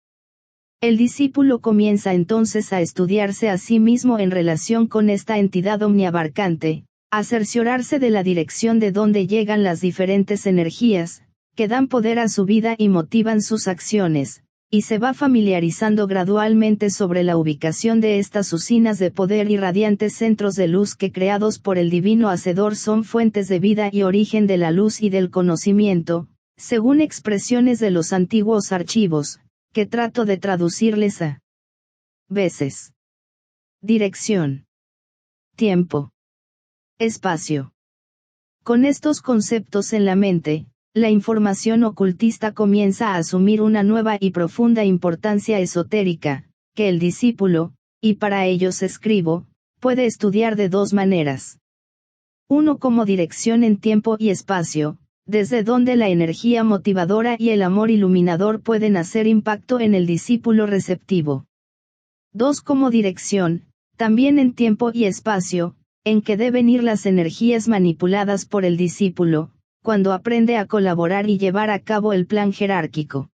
El discípulo comienza entonces a estudiarse a sí mismo en relación con esta entidad omniabarcante, a cerciorarse de la dirección de donde llegan las diferentes energías, que dan poder a su vida y motivan sus acciones, y se va familiarizando gradualmente sobre la ubicación de estas usinas de poder y radiantes centros de luz que creados por el Divino Hacedor son fuentes de vida y origen de la luz y del conocimiento, según expresiones de los antiguos archivos, que trato de traducirles a veces. Dirección. Tiempo. Espacio. Con estos conceptos en la mente, la información ocultista comienza a asumir una nueva y profunda importancia esotérica, que el discípulo, y para ellos escribo, puede estudiar de dos maneras. Uno como dirección en tiempo y espacio, desde donde la energía motivadora y el amor iluminador pueden hacer impacto en el discípulo receptivo. 2 como dirección, también en tiempo y espacio, en que deben ir las energías manipuladas por el discípulo, cuando aprende a colaborar y llevar a cabo el plan jerárquico.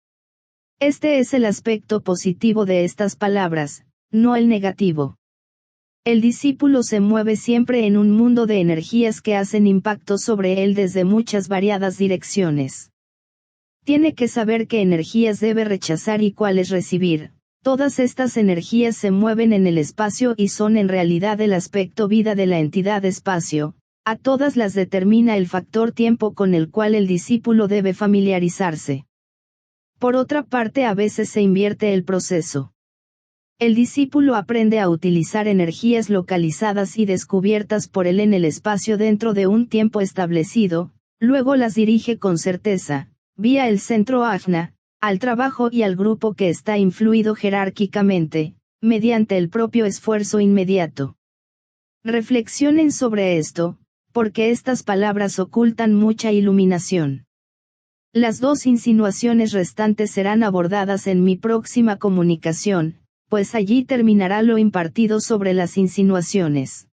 Este es el aspecto positivo de estas palabras, no el negativo. El discípulo se mueve siempre en un mundo de energías que hacen impacto sobre él desde muchas variadas direcciones. Tiene que saber qué energías debe rechazar y cuáles recibir. Todas estas energías se mueven en el espacio y son en realidad el aspecto vida de la entidad espacio. A todas las determina el factor tiempo con el cual el discípulo debe familiarizarse. Por otra parte, a veces se invierte el proceso. El discípulo aprende a utilizar energías localizadas y descubiertas por él en el espacio dentro de un tiempo establecido, luego las dirige con certeza, vía el centro ajna, al trabajo y al grupo que está influido jerárquicamente, mediante el propio esfuerzo inmediato. Reflexionen sobre esto, porque estas palabras ocultan mucha iluminación. Las dos insinuaciones restantes serán abordadas en mi próxima comunicación, pues allí terminará lo impartido sobre las insinuaciones.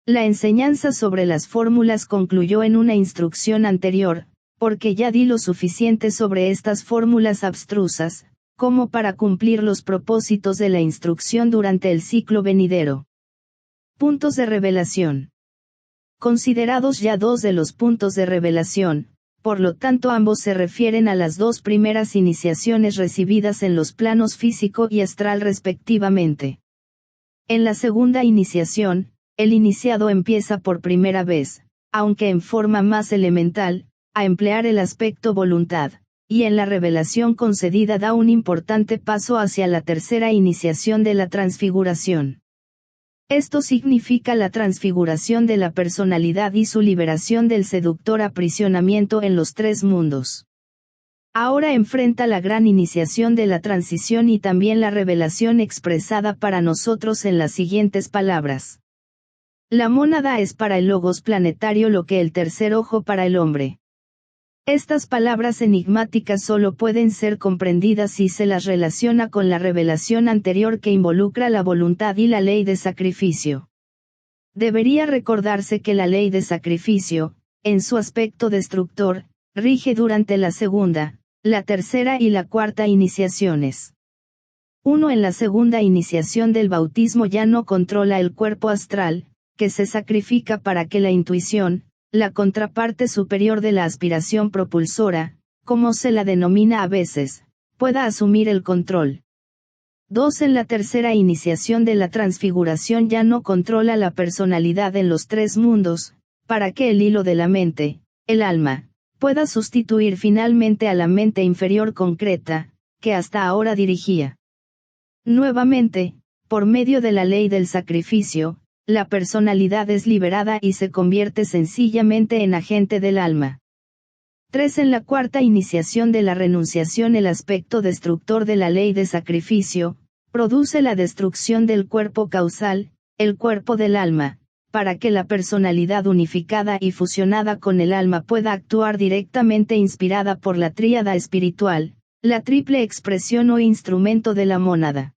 La enseñanza sobre las fórmulas concluyó en una instrucción anterior, porque ya di lo suficiente sobre estas fórmulas abstrusas, como para cumplir los propósitos de la instrucción durante el ciclo venidero. Puntos de revelación. Considerados ya dos de los puntos de revelación, por lo tanto ambos se refieren a las dos primeras iniciaciones recibidas en los planos físico y astral respectivamente. En la segunda iniciación, el iniciado empieza por primera vez, aunque en forma más elemental, a emplear el aspecto voluntad, y en la revelación concedida da un importante paso hacia la tercera iniciación de la transfiguración. Esto significa la transfiguración de la personalidad y su liberación del seductor aprisionamiento en los tres mundos. Ahora enfrenta la gran iniciación de la transición y también la revelación expresada para nosotros en las siguientes palabras. La mónada es para el logos planetario lo que el tercer ojo para el hombre. Estas palabras enigmáticas solo pueden ser comprendidas si se las relaciona con la revelación anterior que involucra la voluntad y la ley de sacrificio. Debería recordarse que la ley de sacrificio, en su aspecto destructor, rige durante la segunda, la tercera y la cuarta iniciaciones. Uno en la segunda iniciación del bautismo ya no controla el cuerpo astral, que se sacrifica para que la intuición, la contraparte superior de la aspiración propulsora, como se la denomina a veces, pueda asumir el control. 2. En la tercera iniciación de la transfiguración ya no controla la personalidad en los tres mundos, para que el hilo de la mente, el alma, pueda sustituir finalmente a la mente inferior concreta, que hasta ahora dirigía. Nuevamente, por medio de la ley del sacrificio, la personalidad es liberada y se convierte sencillamente en agente del alma. 3. En la cuarta iniciación de la renunciación el aspecto destructor de la ley de sacrificio, produce la destrucción del cuerpo causal, el cuerpo del alma, para que la personalidad unificada y fusionada con el alma pueda actuar directamente inspirada por la tríada espiritual, la triple expresión o instrumento de la mónada.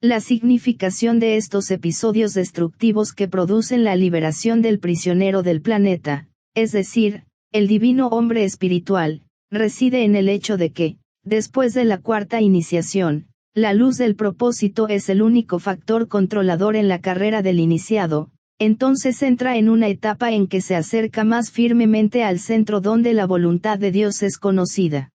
La significación de estos episodios destructivos que producen la liberación del prisionero del planeta, es decir, el divino hombre espiritual, reside en el hecho de que, después de la cuarta iniciación, la luz del propósito es el único factor controlador en la carrera del iniciado, entonces entra en una etapa en que se acerca más firmemente al centro donde la voluntad de Dios es conocida.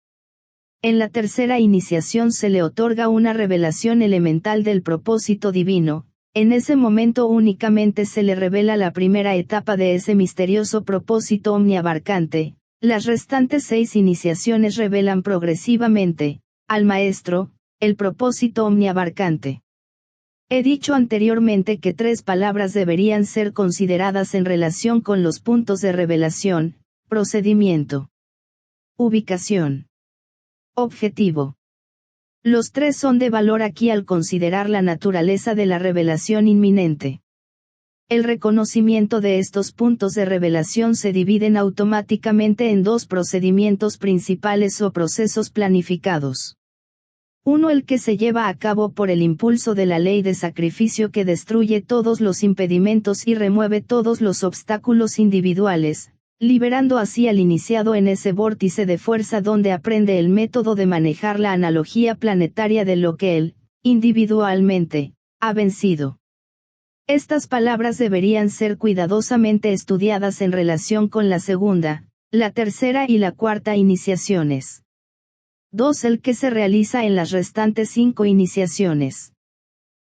En la tercera iniciación se le otorga una revelación elemental del propósito divino, en ese momento únicamente se le revela la primera etapa de ese misterioso propósito omniabarcante, las restantes 6 iniciaciones revelan progresivamente, al Maestro, el propósito omniabarcante. He dicho anteriormente que 3 palabras deberían ser consideradas en relación con los puntos de revelación: procedimiento, ubicación, objetivo. Los 3 son de valor aquí al considerar la naturaleza de la revelación inminente. El reconocimiento de estos puntos de revelación se dividen automáticamente en 2 procedimientos principales o procesos planificados. Uno, el que se lleva a cabo por el impulso de la ley de sacrificio que destruye todos los impedimentos y remueve todos los obstáculos individuales, liberando así al iniciado en ese vórtice de fuerza donde aprende el método de manejar la analogía planetaria de lo que él, individualmente, ha vencido. Estas palabras deberían ser cuidadosamente estudiadas en relación con la segunda, la tercera y la cuarta iniciaciones. 2. El que se realiza en las restantes 5 iniciaciones.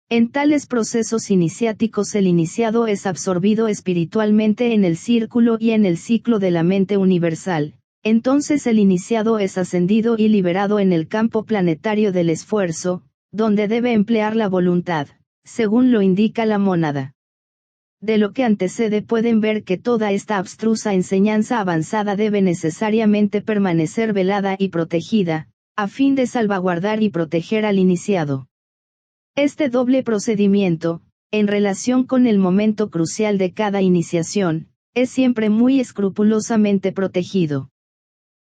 En tales procesos iniciáticos el iniciado es absorbido espiritualmente en el círculo y en el ciclo de la mente universal, entonces el iniciado es ascendido y liberado en el campo planetario del esfuerzo, donde debe emplear la voluntad, según lo indica la mónada. De lo que antecede pueden ver que toda esta abstrusa enseñanza avanzada debe necesariamente permanecer velada y protegida, a fin de salvaguardar y proteger al iniciado. Este doble procedimiento, en relación con el momento crucial de cada iniciación, es siempre muy escrupulosamente protegido.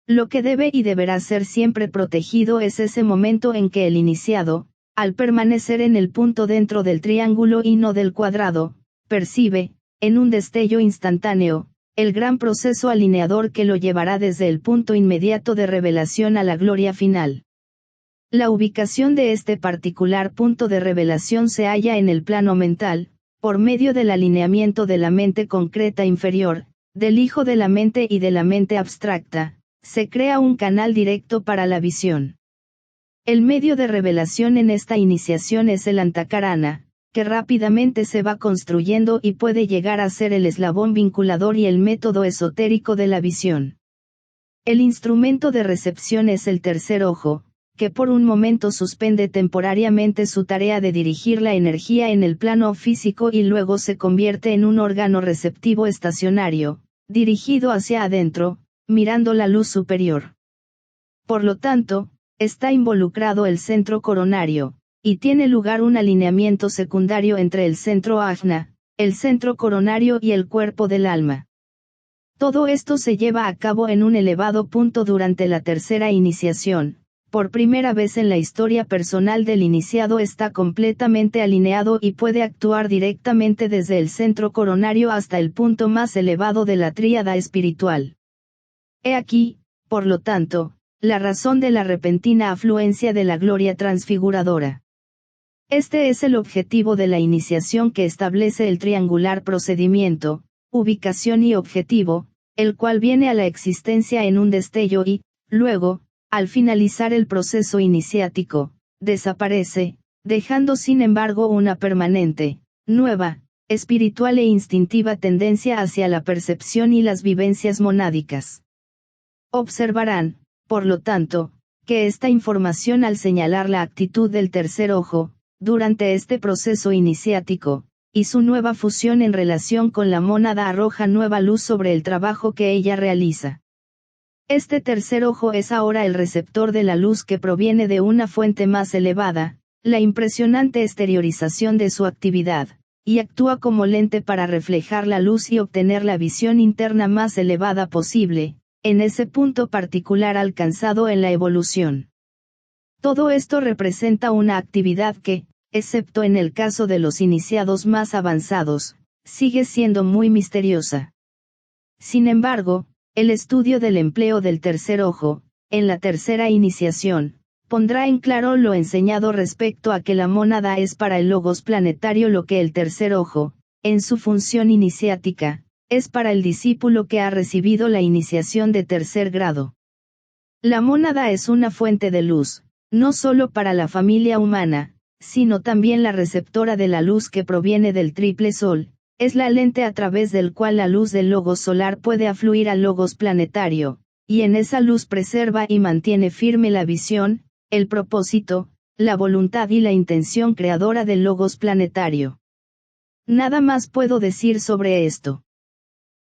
Lo que debe y deberá ser siempre protegido es ese momento en que el iniciado, al permanecer en el punto dentro del triángulo y no del cuadrado, percibe, en un destello instantáneo, el gran proceso alineador que lo llevará desde el punto inmediato de revelación a la gloria final. La ubicación de este particular punto de revelación se halla en el plano mental, por medio del alineamiento de la mente concreta inferior, del hijo de la mente y de la mente abstracta, se crea un canal directo para la visión. El medio de revelación en esta iniciación es el antakarana, que rápidamente se va construyendo y puede llegar a ser el eslabón vinculador y el método esotérico de la visión. El instrumento de recepción es el tercer ojo, que por un momento suspende temporariamente su tarea de dirigir la energía en el plano físico y luego se convierte en un órgano receptivo estacionario, dirigido hacia adentro, mirando la luz superior. Por lo tanto, está involucrado el centro coronario, y tiene lugar un alineamiento secundario entre el centro ajna, el centro coronario y el cuerpo del alma. Todo esto se lleva a cabo en un elevado punto durante la tercera iniciación. Por primera vez en la historia personal del iniciado está completamente alineado y puede actuar directamente desde el centro coronario hasta el punto más elevado de la tríada espiritual. He aquí, por lo tanto, la razón de la repentina afluencia de la gloria transfiguradora. Este es el objetivo de la iniciación que establece el triangular procedimiento, ubicación y objetivo, el cual viene a la existencia en un destello y, luego, al finalizar el proceso iniciático, desaparece, dejando sin embargo una permanente, nueva, espiritual e instintiva tendencia hacia la percepción y las vivencias monádicas. Observarán, por lo tanto, que esta información al señalar la actitud del tercer ojo, durante este proceso iniciático, y su nueva fusión en relación con la mónada arroja nueva luz sobre el trabajo que ella realiza. Este tercer ojo es ahora el receptor de la luz que proviene de una fuente más elevada, la impresionante exteriorización de su actividad, y actúa como lente para reflejar la luz y obtener la visión interna más elevada posible, en ese punto particular alcanzado en la evolución. Todo esto representa una actividad que, excepto en el caso de los iniciados más avanzados, sigue siendo muy misteriosa. Sin embargo, el estudio del empleo del tercer ojo, en la tercera iniciación, pondrá en claro lo enseñado respecto a que la mónada es para el logos planetario lo que el tercer ojo, en su función iniciática, es para el discípulo que ha recibido la iniciación de tercer grado. La mónada es una fuente de luz, no solo para la familia humana, sino también la receptora de la luz que proviene del triple sol, es la lente a través del cual la luz del logos solar puede afluir al logos planetario, y en esa luz preserva y mantiene firme la visión, el propósito, la voluntad y la intención creadora del logos planetario. Nada más puedo decir sobre esto.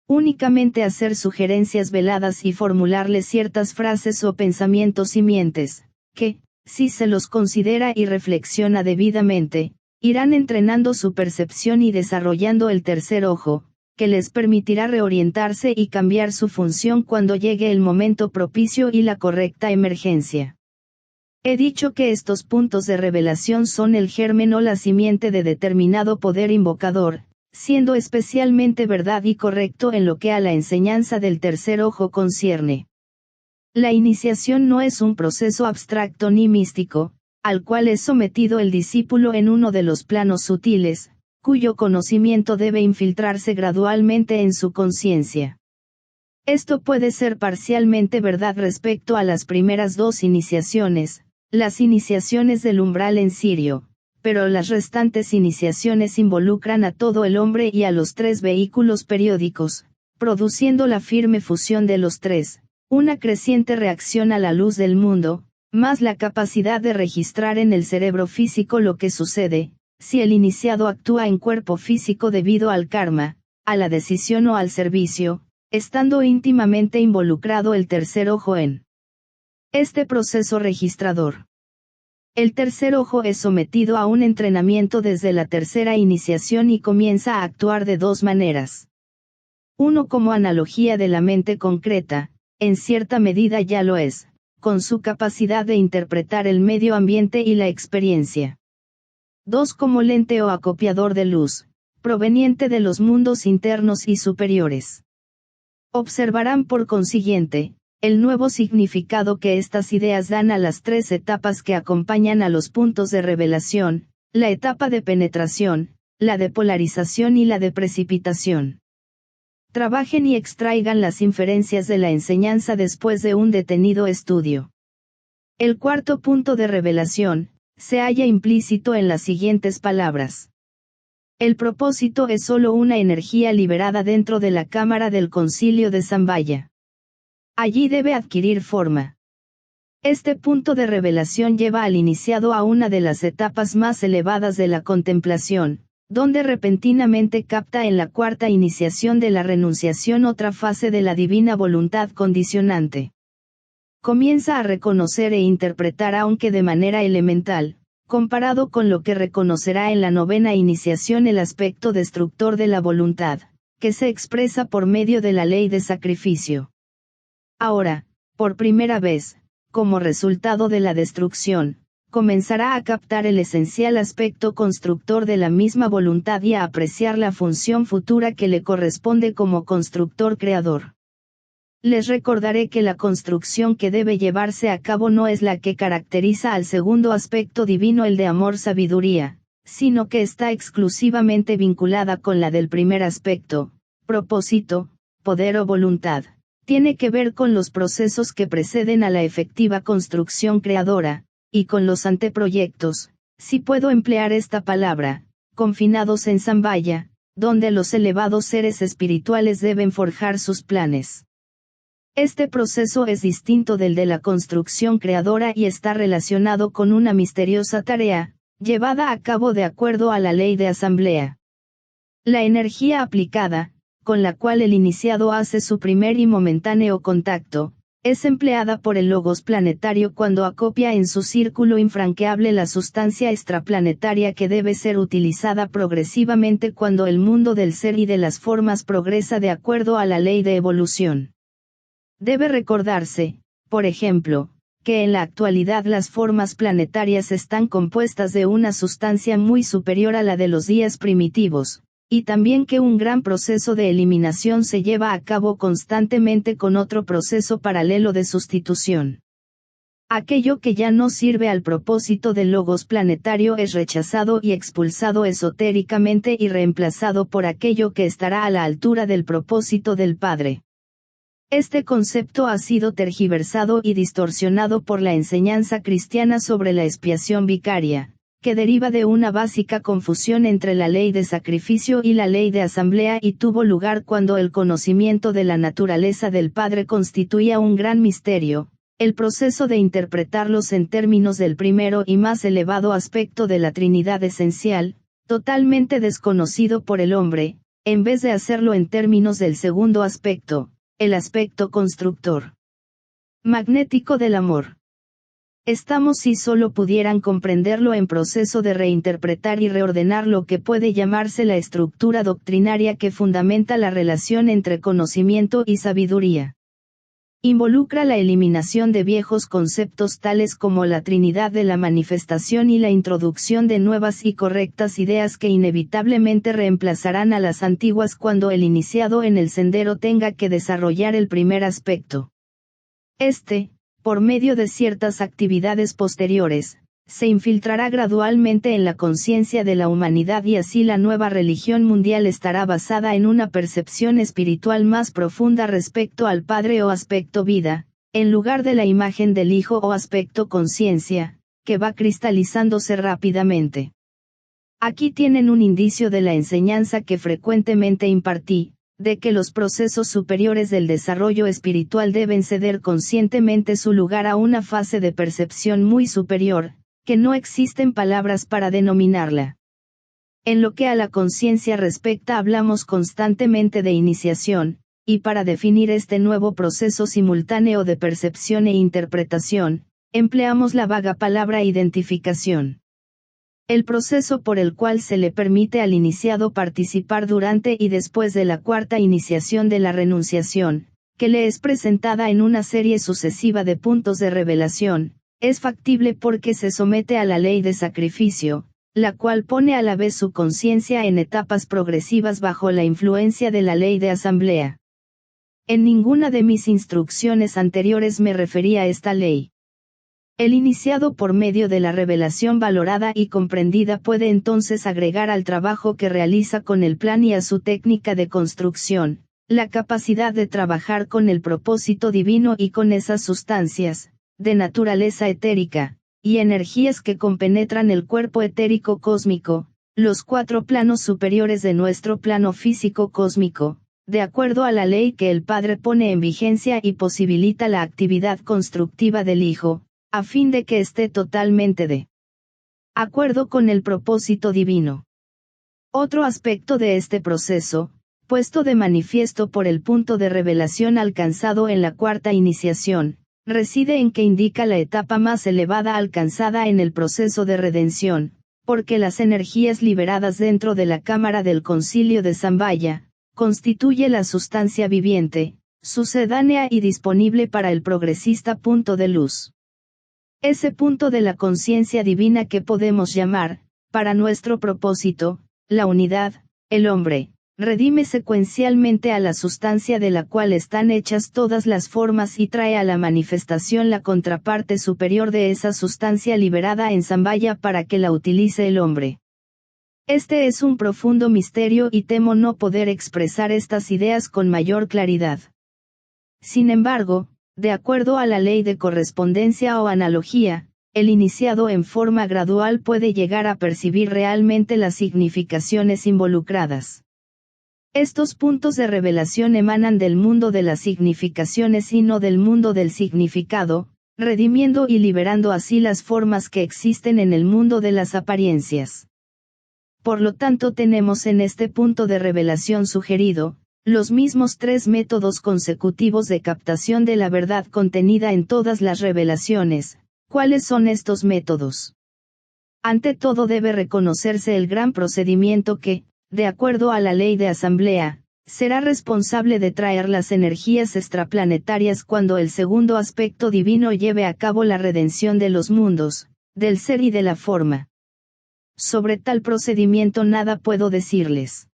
Únicamente hacer sugerencias veladas y formularle ciertas frases o pensamientos simientes, que, si se los considera y reflexiona debidamente, irán entrenando su percepción y desarrollando el tercer ojo, que les permitirá reorientarse y cambiar su función cuando llegue el momento propicio y la correcta emergencia. He dicho que estos puntos de revelación son el germen o la simiente de determinado poder invocador, siendo especialmente verdad y correcto en lo que a la enseñanza del tercer ojo concierne. La iniciación no es un proceso abstracto ni místico, al cual es sometido el discípulo en uno de los planos sutiles, cuyo conocimiento debe infiltrarse gradualmente en su conciencia. Esto puede ser parcialmente verdad respecto a las primeras dos iniciaciones, las iniciaciones del umbral en Sirio, pero las restantes iniciaciones involucran a todo el hombre y a los tres vehículos periódicos, produciendo la firme fusión de los tres, una creciente reacción a la luz del mundo, más la capacidad de registrar en el cerebro físico lo que sucede, si el iniciado actúa en cuerpo físico debido al karma, a la decisión o al servicio, estando íntimamente involucrado el tercer ojo en este proceso registrador. El tercer ojo es sometido a un entrenamiento desde la tercera iniciación y comienza a actuar de dos maneras. Uno como analogía de la mente concreta, en cierta medida ya lo es, con su capacidad de interpretar el medio ambiente y la experiencia. 2 como lente o acopiador de luz, proveniente de los mundos internos y superiores. Observarán por consiguiente, el nuevo significado que estas ideas dan a las tres etapas que acompañan a los puntos de revelación, la etapa de penetración, la de polarización y la de precipitación. Trabajen y extraigan las inferencias de la enseñanza después de un detenido estudio. El cuarto punto de revelación, se halla implícito en las siguientes palabras. El propósito es solo una energía liberada dentro de la cámara del concilio de Zambaya. Allí debe adquirir forma. Este punto de revelación lleva al iniciado a una de las etapas más elevadas de la contemplación, donde repentinamente capta en la cuarta iniciación de la renunciación otra fase de la divina voluntad condicionante. Comienza a reconocer e interpretar, aunque de manera elemental, comparado con lo que reconocerá en la novena iniciación, el aspecto destructor de la voluntad, que se expresa por medio de la ley de sacrificio. Ahora, por primera vez, como resultado de la destrucción, comenzará a captar el esencial aspecto constructor de la misma voluntad y a apreciar la función futura que le corresponde como constructor creador. Les recordaré que la construcción que debe llevarse a cabo no es la que caracteriza al segundo aspecto divino, el de amor-sabiduría, sino que está exclusivamente vinculada con la del primer aspecto, propósito, poder o voluntad. Tiene que ver con los procesos que preceden a la efectiva construcción creadora, y con los anteproyectos, si puedo emplear esta palabra, confinados en Zambaya, donde los elevados seres espirituales deben forjar sus planes. Este proceso es distinto del de la construcción creadora y está relacionado con una misteriosa tarea, llevada a cabo de acuerdo a la ley de asamblea. La energía aplicada, con la cual el iniciado hace su primer y momentáneo contacto, es empleada por el logos planetario cuando acopia en su círculo infranqueable la sustancia extraplanetaria que debe ser utilizada progresivamente cuando el mundo del ser y de las formas progresa de acuerdo a la ley de evolución. Debe recordarse, por ejemplo, que en la actualidad las formas planetarias están compuestas de una sustancia muy superior a la de los días primitivos, y también que un gran proceso de eliminación se lleva a cabo constantemente con otro proceso paralelo de sustitución. Aquello que ya no sirve al propósito del logos planetario es rechazado y expulsado esotéricamente y reemplazado por aquello que estará a la altura del propósito del Padre. Este concepto ha sido tergiversado y distorsionado por la enseñanza cristiana sobre la expiación vicaria, que deriva de una básica confusión entre la ley de sacrificio y la ley de asamblea y tuvo lugar cuando el conocimiento de la naturaleza del Padre constituía un gran misterio, el proceso de interpretarlos en términos del primero y más elevado aspecto de la Trinidad esencial, totalmente desconocido por el hombre, en vez de hacerlo en términos del segundo aspecto, el aspecto constructor. Magnético del amor. Estamos, si solo pudieran comprenderlo, en proceso de reinterpretar y reordenar lo que puede llamarse la estructura doctrinaria que fundamenta la relación entre conocimiento y sabiduría. Involucra la eliminación de viejos conceptos tales como la Trinidad de la manifestación y la introducción de nuevas y correctas ideas que inevitablemente reemplazarán a las antiguas cuando el iniciado en el sendero tenga que desarrollar el primer aspecto. Por medio de ciertas actividades posteriores, se infiltrará gradualmente en la conciencia de la humanidad y así la nueva religión mundial estará basada en una percepción espiritual más profunda respecto al Padre o aspecto vida, en lugar de la imagen del Hijo o aspecto conciencia, que va cristalizándose rápidamente. Aquí tienen un indicio de la enseñanza que frecuentemente impartí, de que los procesos superiores del desarrollo espiritual deben ceder conscientemente su lugar a una fase de percepción muy superior, que no existen palabras para denominarla. En lo que a la conciencia respecta, hablamos constantemente de iniciación, y para definir este nuevo proceso simultáneo de percepción e interpretación, empleamos la vaga palabra identificación. El proceso por el cual se le permite al iniciado participar durante y después de la cuarta iniciación de la renunciación, que le es presentada en una serie sucesiva de puntos de revelación, es factible porque se somete a la ley de sacrificio, la cual pone a la vez su conciencia en etapas progresivas bajo la influencia de la ley de asamblea. En ninguna de mis instrucciones anteriores me refería a esta ley. El iniciado por medio de la revelación valorada y comprendida puede entonces agregar al trabajo que realiza con el plan y a su técnica de construcción, la capacidad de trabajar con el propósito divino y con esas sustancias, de naturaleza etérica, y energías que compenetran el cuerpo etérico cósmico, los 4 planos superiores de nuestro plano físico cósmico, de acuerdo a la ley que el Padre pone en vigencia y posibilita la actividad constructiva del Hijo, a fin de que esté totalmente de acuerdo con el propósito divino. Otro aspecto de este proceso, puesto de manifiesto por el punto de revelación alcanzado en la cuarta iniciación, reside en que indica la etapa más elevada alcanzada en el proceso de redención, porque las energías liberadas dentro de la cámara del concilio de Zambaya, constituye la sustancia viviente, sucedánea y disponible para el progresista punto de luz. Ese punto de la conciencia divina que podemos llamar, para nuestro propósito, la unidad, el hombre, redime secuencialmente a la sustancia de la cual están hechas todas las formas y trae a la manifestación la contraparte superior de esa sustancia liberada en Zambaya para que la utilice el hombre. Este es un profundo misterio y temo no poder expresar estas ideas con mayor claridad. Sin embargo, de acuerdo a la ley de correspondencia o analogía, el iniciado en forma gradual puede llegar a percibir realmente las significaciones involucradas. Estos puntos de revelación emanan del mundo de las significaciones y no del mundo del significado, redimiendo y liberando así las formas que existen en el mundo de las apariencias. Por lo tanto tenemos en este punto de revelación sugerido, los mismos 3 métodos consecutivos de captación de la verdad contenida en todas las revelaciones. ¿Cuáles son estos métodos? Ante todo debe reconocerse el gran procedimiento que, de acuerdo a la ley de asamblea, será responsable de traer las energías extraplanetarias cuando el segundo aspecto divino lleve a cabo la redención de los mundos, del ser y de la forma. Sobre tal procedimiento nada puedo decirles.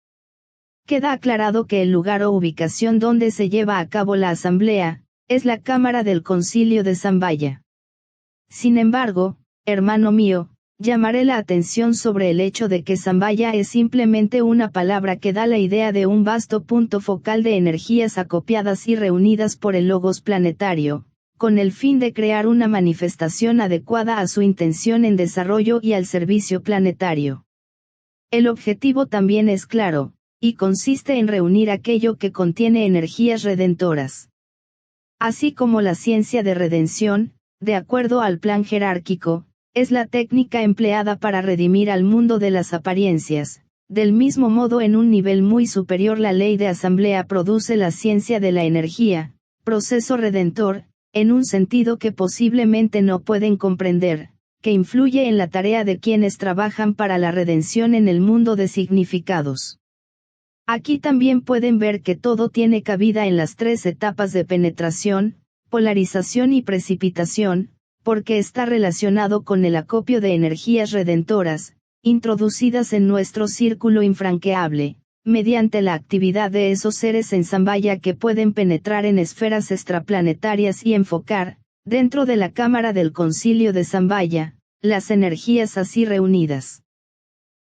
Queda aclarado que el lugar o ubicación donde se lleva a cabo la asamblea, es la cámara del concilio de Zambaya. Sin embargo, hermano mío, llamaré la atención sobre el hecho de que Zambaya es simplemente una palabra que da la idea de un vasto punto focal de energías acopiadas y reunidas por el logos planetario, con el fin de crear una manifestación adecuada a su intención en desarrollo y al servicio planetario. El objetivo también es claro, y consiste en reunir aquello que contiene energías redentoras. Así como la ciencia de redención, de acuerdo al plan jerárquico, es la técnica empleada para redimir al mundo de las apariencias. Del mismo modo, en un nivel muy superior, la ley de asamblea produce la ciencia de la energía, proceso redentor, en un sentido que posiblemente no pueden comprender, que influye en la tarea de quienes trabajan para la redención en el mundo de significados. Aquí también pueden ver que todo tiene cabida en las 3 etapas de penetración, polarización y precipitación, porque está relacionado con el acopio de energías redentoras, introducidas en nuestro círculo infranqueable, mediante la actividad de esos seres en Zambaya que pueden penetrar en esferas extraplanetarias y enfocar, dentro de la cámara del concilio de Zambaya, las energías así reunidas.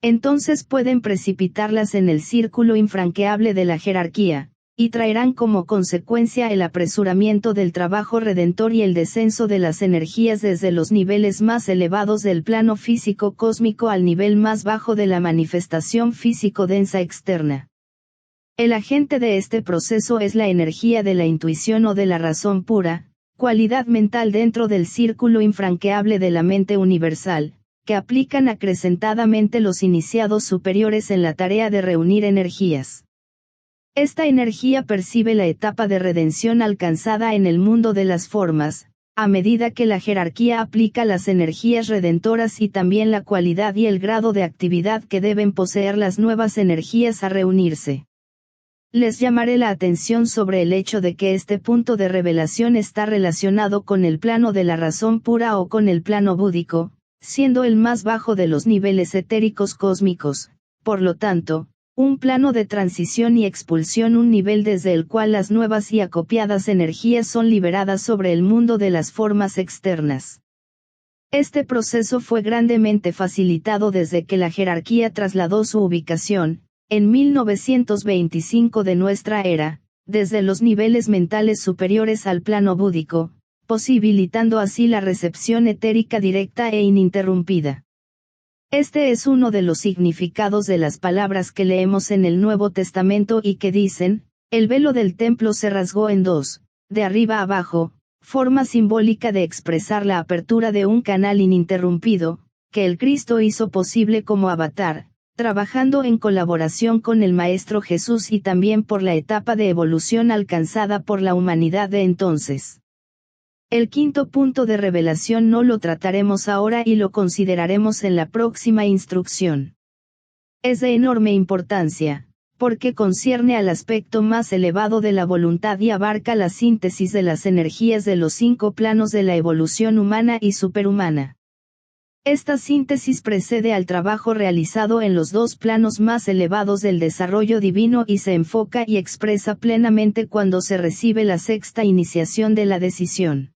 Entonces pueden precipitarlas en el círculo infranqueable de la jerarquía, y traerán como consecuencia el apresuramiento del trabajo redentor y el descenso de las energías desde los niveles más elevados del plano físico cósmico al nivel más bajo de la manifestación físico-densa externa. El agente de este proceso es la energía de la intuición o de la razón pura, cualidad mental dentro del círculo infranqueable de la mente universal, que aplican acrecentadamente los iniciados superiores en la tarea de reunir energías. Esta energía percibe la etapa de redención alcanzada en el mundo de las formas, a medida que la jerarquía aplica las energías redentoras y también la cualidad y el grado de actividad que deben poseer las nuevas energías a reunirse. Les llamaré la atención sobre el hecho de que este punto de revelación está relacionado con el plano de la razón pura o con el plano búdico, siendo el más bajo de los niveles etéricos cósmicos, por lo tanto, un plano de transición y expulsión, un nivel desde el cual las nuevas y acopiadas energías son liberadas sobre el mundo de las formas externas. Este proceso fue grandemente facilitado desde que la jerarquía trasladó su ubicación, en 1925 de nuestra era, desde los niveles mentales superiores al plano búdico, posibilitando así la recepción etérica directa e ininterrumpida. Este es uno de los significados de las palabras que leemos en el Nuevo Testamento y que dicen, el velo del templo se rasgó en dos, de arriba a abajo, forma simbólica de expresar la apertura de un canal ininterrumpido, que el Cristo hizo posible como avatar, trabajando en colaboración con el Maestro Jesús y también por la etapa de evolución alcanzada por la humanidad de entonces. El quinto punto de revelación no lo trataremos ahora y lo consideraremos en la próxima instrucción. Es de enorme importancia, porque concierne al aspecto más elevado de la voluntad y abarca la síntesis de las energías de los 5 planos de la evolución humana y superhumana. Esta síntesis precede al trabajo realizado en los 2 planos más elevados del desarrollo divino y se enfoca y expresa plenamente cuando se recibe la 6ª iniciación de la decisión.